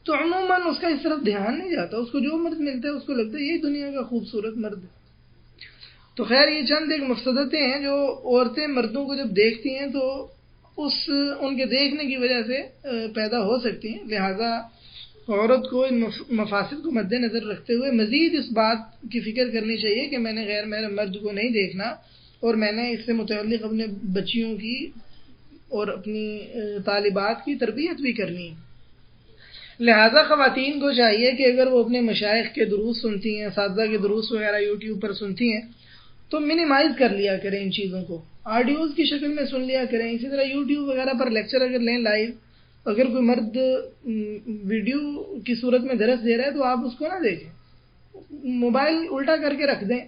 تو عموماً اس کا اس طرف دھیان نہیں جاتا، اس کو جو مرد ملتا ہے اس کو لگتا ہے یہی دنیا کا خوبصورت مرد ہے. تو خیر یہ چند ایک مفسدتیں ہیں جو عورتیں مردوں کو جب دیکھتی ہیں تو ان کے دیکھنے کی وجہ سے پیدا ہو سکتی ہیں. لہذا عورت کو ان مفاسد کو مد نظر رکھتے ہوئے مزید اس بات کی فکر کرنی چاہیے کہ میں نے غیر محرم مرد کو نہیں دیکھنا، اور میں نے اس سے متعلق اپنے بچیوں کی اور اپنی طالبات کی تربیت بھی کرنی ہے. لہذا خواتین کو چاہیے کہ اگر وہ اپنے مشائخ کے دروس سنتی ہیں، اساتذہ کے دروس وغیرہ یوٹیوب پر سنتی ہیں تو منیمائز کر لیا کریں ان چیزوں کو، آڈیوز کی شکل میں سن لیا کریں. اسی طرح یوٹیوب وغیرہ پر لیکچر اگر لیں لائیو، اگر کوئی مرد ویڈیو کی صورت میں درس دے رہا ہے تو آپ اس کو نہ دیکھیں، موبائل الٹا کر کے رکھ دیں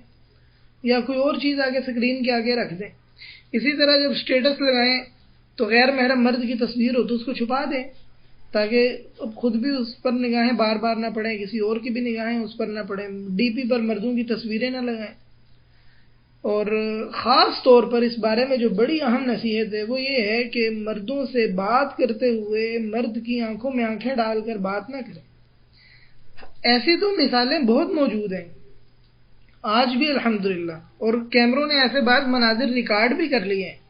یا کوئی اور چیز آگے سکرین کے آگے رکھ دیں. اسی طرح جب سٹیٹس لگائیں تو غیر محرم مرد کی تصویر ہو تو اس کو چھپا دیں تاکہ اب خود بھی اس پر نگاہیں بار بار نہ پڑیں، کسی اور کی بھی نگاہیں اس پر نہ پڑیں. ڈی پی پر مردوں کی تصویریں نہ لگائیں. اور خاص طور پر اس بارے میں جو بڑی اہم نصیحت ہے وہ یہ ہے کہ مردوں سے بات کرتے ہوئے مرد کی آنکھوں میں آنکھیں ڈال کر بات نہ کریں. ایسی تو مثالیں بہت موجود ہیں آج بھی الحمدللہ، اور کیمروں نے ایسے بعض مناظر ریکارڈ بھی کر لیے ہیں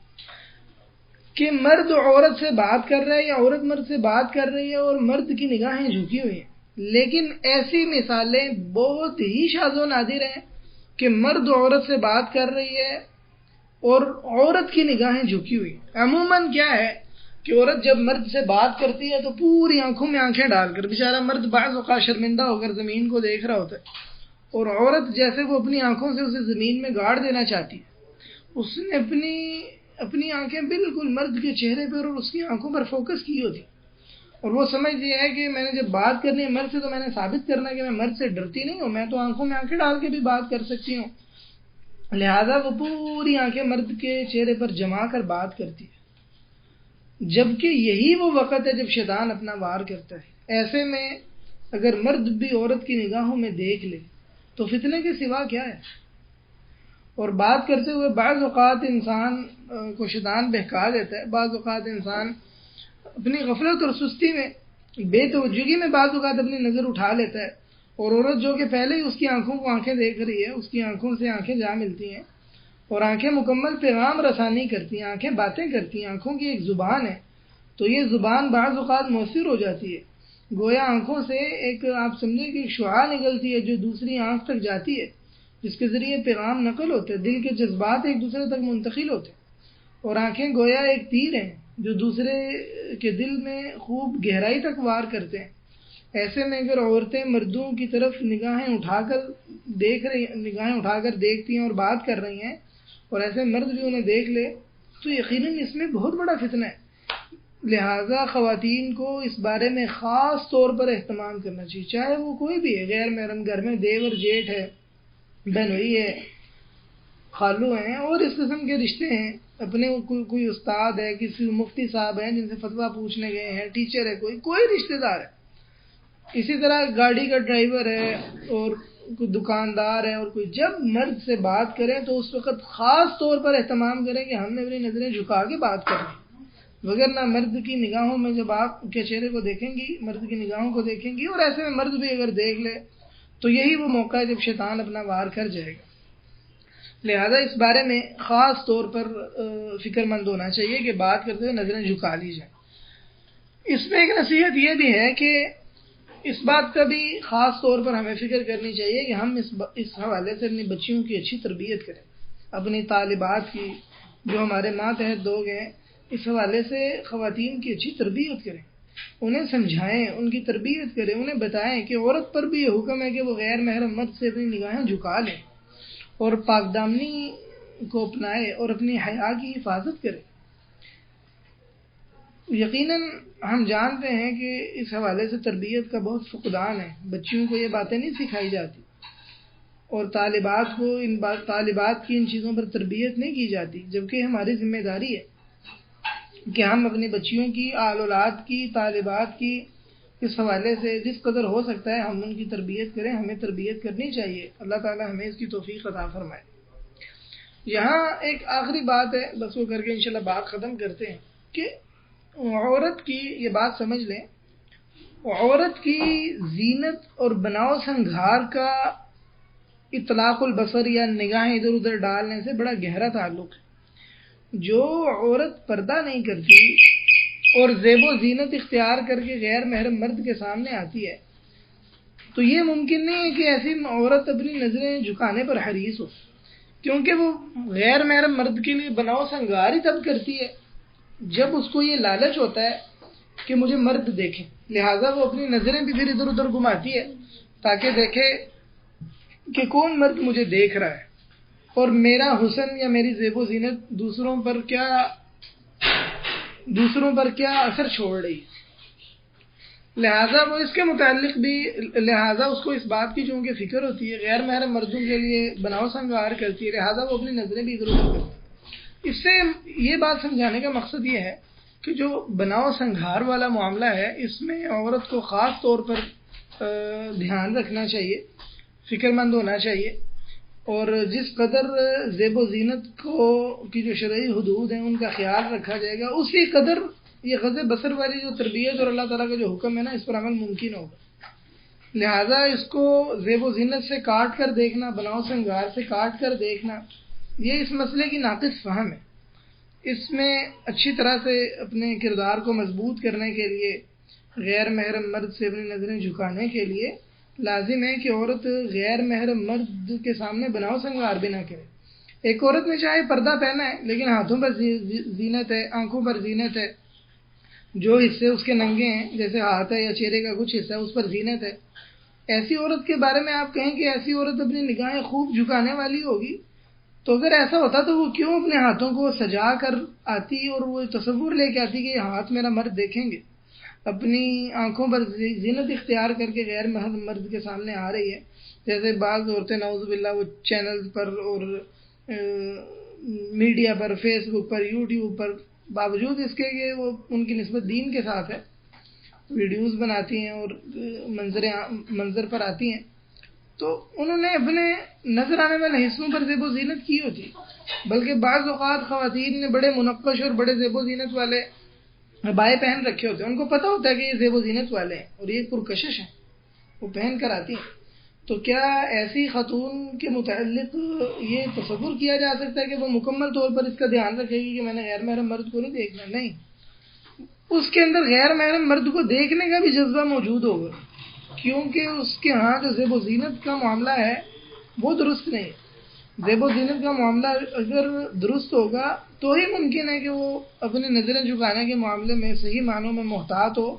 کہ مرد عورت سے بات کر رہا ہے یا عورت مرد سے بات کر رہی ہے اور مرد کی نگاہیں جھکی ہوئی ہیں. لیکن ایسی مثالیں بہت ہی شاذ و نادر ہیں کہ مرد عورت سے بات کر رہی ہے اور عورت کی نگاہیں جھکی ہوئی. عموماً کیا ہے کہ عورت جب مرد سے بات کرتی ہے تو پوری آنکھوں میں آنکھیں ڈال کر، بیچارہ مرد بعض اوقات شرمندہ ہو کر زمین کو دیکھ رہا ہوتا ہے، اور عورت جیسے وہ اپنی آنکھوں سے اسے زمین میں گاڑ دینا چاہتی ہے، اس نے اپنی آنکھیں بالکل مرد کے چہرے پر اور اس کی آنکھوں پر فوکس کی ہوتی، اور وہ سمجھتی ہے کہ میں نے جب بات کرنی ہے مرد سے تو میں نے ثابت کرنا ہے کہ میں مرد سے ڈرتی نہیں ہوں، میں تو آنکھوں میں آنکھیں ڈال کے بھی بات کر سکتی ہوں. لہذا وہ پوری آنکھیں مرد کے چہرے پر جما کر بات کرتی ہے، جبکہ یہی وہ وقت ہے جب شیطان اپنا وار کرتا ہے. ایسے میں اگر مرد بھی عورت کی نگاہوں میں دیکھ لے تو فتنے کے سوا کیا ہے. اور بات کرتے ہوئے بعض اوقات انسان کو شیطان بہکا دیتا ہے، بعض اوقات انسان اپنی غفلت اور سستی میں بے توجہی میں بعض اوقات اپنی نظر اٹھا لیتا ہے، اور عورت جو کہ پہلے ہی اس کی آنکھوں کو آنکھیں دیکھ رہی ہے، اس کی آنکھوں سے آنکھیں جا ملتی ہیں اور آنکھیں مکمل پیغام رسانی کرتی ہیں، آنکھیں باتیں کرتی ہیں، آنکھوں کی ایک زبان ہے، تو یہ زبان بعض اوقات مؤثر ہو جاتی ہے. گویا آنکھوں سے ایک آپ سمجھیں کہ شعاع نکلتی ہے جو دوسری آنکھ تک جاتی ہے، جس کے ذریعے پیغام نقل ہوتے ہیں، دل کے جذبات ایک دوسرے تک منتقل ہوتے ہیں، اور آنکھیں گویا ایک تیر ہیں جو دوسرے کے دل میں خوب گہرائی تک وار کرتے ہیں۔ ایسے میں اگر عورتیں مردوں کی طرف نگاہیں اٹھا کر دیکھتی ہیں اور بات کر رہی ہیں، اور ایسے مرد بھی انہیں دیکھ لے، تو یقیناً اس میں بہت بڑا فتنہ ہے۔ لہٰذا خواتین کو اس بارے میں خاص طور پر اہتمام کرنا چاہیے، چاہے وہ کوئی بھی ہے، غیر محرم، گھر میں دیور جیٹھ ہے، بہنوئی ہے، خالو ہیں، اور اس قسم کے رشتے ہیں، اپنے کوئی استاد ہے، کسی مفتی صاحب ہیں جن سے فتویٰ پوچھنے گئے ہیں، ٹیچر ہے، کوئی رشتہ دار ہے، اسی طرح گاڑی کا ڈرائیور ہے اور کوئی دکاندار ہے، اور کوئی جب مرد سے بات کریں تو اس وقت خاص طور پر اہتمام کریں کہ ہم نے اپنی نظریں جھکا کے بات کریں، وگرنہ مرد کی نگاہوں میں جب آپ کے چہرے کو دیکھیں گی، مرد کی نگاہوں کو دیکھیں گی، اور ایسے میں مرد بھی اگر دیکھ لے تو یہی وہ موقع ہے جب شیطان اپنا وار کر جائے گا۔ لہذا اس بارے میں خاص طور پر فکر مند ہونا چاہیے کہ بات کرتے ہوئے نظریں جھکا لی جائیں۔ اس میں ایک نصیحت یہ بھی ہے کہ اس بات کا بھی خاص طور پر ہمیں فکر کرنی چاہیے کہ ہم اس حوالے سے اپنی بچیوں کی اچھی تربیت کریں، اپنی طالبات کی جو ہمارے ماتحت لوگ ہیں، اس حوالے سے خواتین کی اچھی تربیت کریں، انہیں سمجھائیں، ان کی تربیت کریں، انہیں بتائیں کہ عورت پر بھی یہ حکم ہے کہ وہ غیر محرم مرد سے اپنی نگاہیں جھکا لیں اور پاک دامنی کو اپنائے اور اپنی حیا کی حفاظت کرے۔ یقیناً ہم جانتے ہیں کہ اس حوالے سے تربیت کا بہت فقدان ہے، بچیوں کو یہ باتیں نہیں سکھائی جاتی، اور طالبات کی ان چیزوں پر تربیت نہیں کی جاتی، جبکہ ہماری ذمہ داری ہے کہ ہم اپنی بچیوں کی، آل اولاد کی، طالبات کی اس حوالے سے جس قدر ہو سکتا ہے ہم ان کی تربیت کریں، ہمیں تربیت کرنی چاہیے۔ اللہ تعالی ہمیں اس کی توفیق عطا فرمائے۔ یہاں ایک آخری بات ہے، بس وہ کر کے انشاءاللہ بات ختم کرتے ہیں، کہ عورت کی یہ بات سمجھ لیں، عورت کی زینت اور بناؤ سنگھار کا اطلاق البصر یا نگاہیں ادھر ادھر ڈالنے سے بڑا گہرا تعلق ہے۔ جو عورت پردہ نہیں کرتی اور زیب و زینت اختیار کر کے غیر محرم مرد کے سامنے آتی ہے، تو یہ ممکن نہیں ہے کہ ایسی عورت اپنی نظریں جھکانے پر حریص ہو، کیونکہ وہ غیر محرم مرد کے لیے بناؤ سنگار ہی تب کرتی ہے جب اس کو یہ لالچ ہوتا ہے کہ مجھے مرد دیکھیں، لہٰذا وہ اپنی نظریں بھی پھر ادھر ادھر گھماتی ہے تاکہ دیکھے کہ کون مرد مجھے دیکھ رہا ہے اور میرا حسن یا میری زیب و زینت دوسروں پر کیا اثر چھوڑ رہی ہے۔ لہٰذا وہ اس کے متعلق بھی اس کو اس بات کی چونکہ فکر ہوتی ہے، غیر محرم مردوں کے لیے بناؤ سنگار کرتی ہے، لہٰذا وہ اپنی نظریں بھی ادھر ادھر کرتی ہے۔ اس سے یہ بات سمجھانے کا مقصد یہ ہے کہ جو بناؤ سنگار والا معاملہ ہے، اس میں عورت کو خاص طور پر دھیان رکھنا چاہیے، فکر مند ہونا چاہیے، اور جس قدر زیب و زینت کی جو شرعی حدود ہیں ان کا خیال رکھا جائے گا، اسی قدر یہ غض بصر والی جو تربیت اور اللہ تعالیٰ کا جو حکم ہے نا، اس پر عمل ممکن ہوگا۔ لہٰذا اس کو زیب و زینت سے کاٹ کر دیکھنا، بناؤ سنگار سے کاٹ کر دیکھنا، یہ اس مسئلے کی ناقص فہم ہے۔ اس میں اچھی طرح سے اپنے کردار کو مضبوط کرنے کے لیے، غیر محرم مرد سے اپنی نظریں جھکانے کے لیے لازم ہے کہ عورت غیر محرم مرد کے سامنے بناؤ سنگار بھی نہ کرے۔ ایک عورت نے چاہے پردہ پہنا ہے لیکن ہاتھوں پر زینت ہے، آنکھوں پر زینت ہے، جو حصے اس کے ننگے ہیں جیسے ہاتھ ہے یا چہرے کا کچھ حصہ ہے اس پر زینت ہے، ایسی عورت کے بارے میں آپ کہیں کہ ایسی عورت اپنی نگاہیں خوب جھکانے والی ہوگی، تو اگر ایسا ہوتا تو وہ کیوں اپنے ہاتھوں کو سجا کر آتی اور وہ تصور لے کے آتی کہ یہ ہاتھ میرا مرد دیکھیں گے؟ اپنی آنکھوں پر زینت اختیار کر کے غیر محرم مرد کے سامنے آ رہی ہے، جیسے بعض عورتیں نعوذ باللہ وہ چینلز پر اور میڈیا پر، فیس بک پر، یوٹیوب پر، باوجود اس کے کہ وہ ان کی نسبت دین کے ساتھ ہے، ویڈیوز بناتی ہیں اور منظر پر آتی ہیں، تو انہوں نے اپنے نظر آنے والے حصوں پر زیب و زینت کی ہوتی، بلکہ بعض اوقات خواتین نے بڑے منقش اور بڑے زیب و زینت والے عبائے پہن رکھے ہوتے ہیں، ان کو پتہ ہوتا ہے کہ یہ زیب و زینت والے ہیں اور یہ پرکشش ہیں، وہ پہن کر آتی ہیں، تو کیا ایسی خاتون کے متعلق یہ تصور کیا جا سکتا ہے کہ وہ مکمل طور پر اس کا دھیان رکھے گی کہ میں نے غیر محرم مرد کو نہیں دیکھنا؟ نہیں، اس کے اندر غیر محرم مرد کو دیکھنے کا بھی جذبہ موجود ہوگا، کیونکہ اس کے ہاں جو زیب و زینت کا معاملہ ہے وہ درست نہیں ہے۔ زیب و زینت کا معاملہ اگر درست ہوگا تو ہی ممکن ہے کہ وہ اپنی نظریں جھکانے کے معاملے میں صحیح معنوں میں محتاط ہو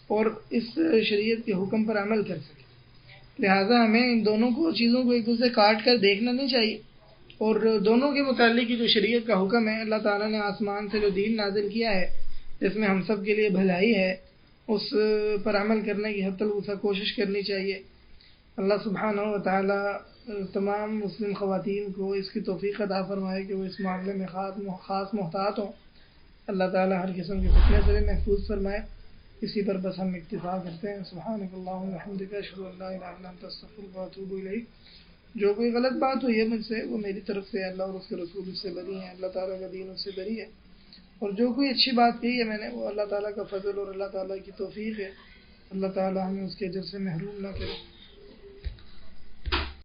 اور اس شریعت کے حکم پر عمل کر سکے۔ لہٰذا ہمیں ان دونوں چیزوں کو ایک دوسرے کاٹ کر دیکھنا نہیں چاہیے، اور دونوں کے متعلق جو شریعت کا حکم ہے، اللہ تعالیٰ نے آسمان سے جو دین نازل کیا ہے جس میں ہم سب کے لیے بھلائی ہے، اس پر عمل کرنے کی حتی الوسع کوشش کرنی چاہیے۔ اللہ سبحانہ و تعالیٰ تمام مسلم خواتین کو اس کی توفیق عطا فرمائے کہ وہ اس معاملے میں خاص محتاط ہوں۔ اللہ تعالیٰ ہر قسم کے فتنے سے محفوظ فرمائے۔ اسی پر بس ہم اکتفا کرتے ہیں۔ سبحانک اللہم و بحمدک، اشہد ان لا الہ الا انت، استغفرک و اتوب الیک۔ جو کوئی غلط بات ہوئی ہے مجھ سے وہ میری طرف سے، اللہ اور اس کے رسول اس سے بری ہیں، اللہ تعالیٰ کا دین اس سے بری ہے، اور جو کوئی اچھی بات کہی ہے میں نے وہ اللہ تعالیٰ کا فضل اور اللہ تعالیٰ کی توفیق ہے۔ اللہ تعالیٰ ہمیں اس کے اجر سے محروم نہ کرے۔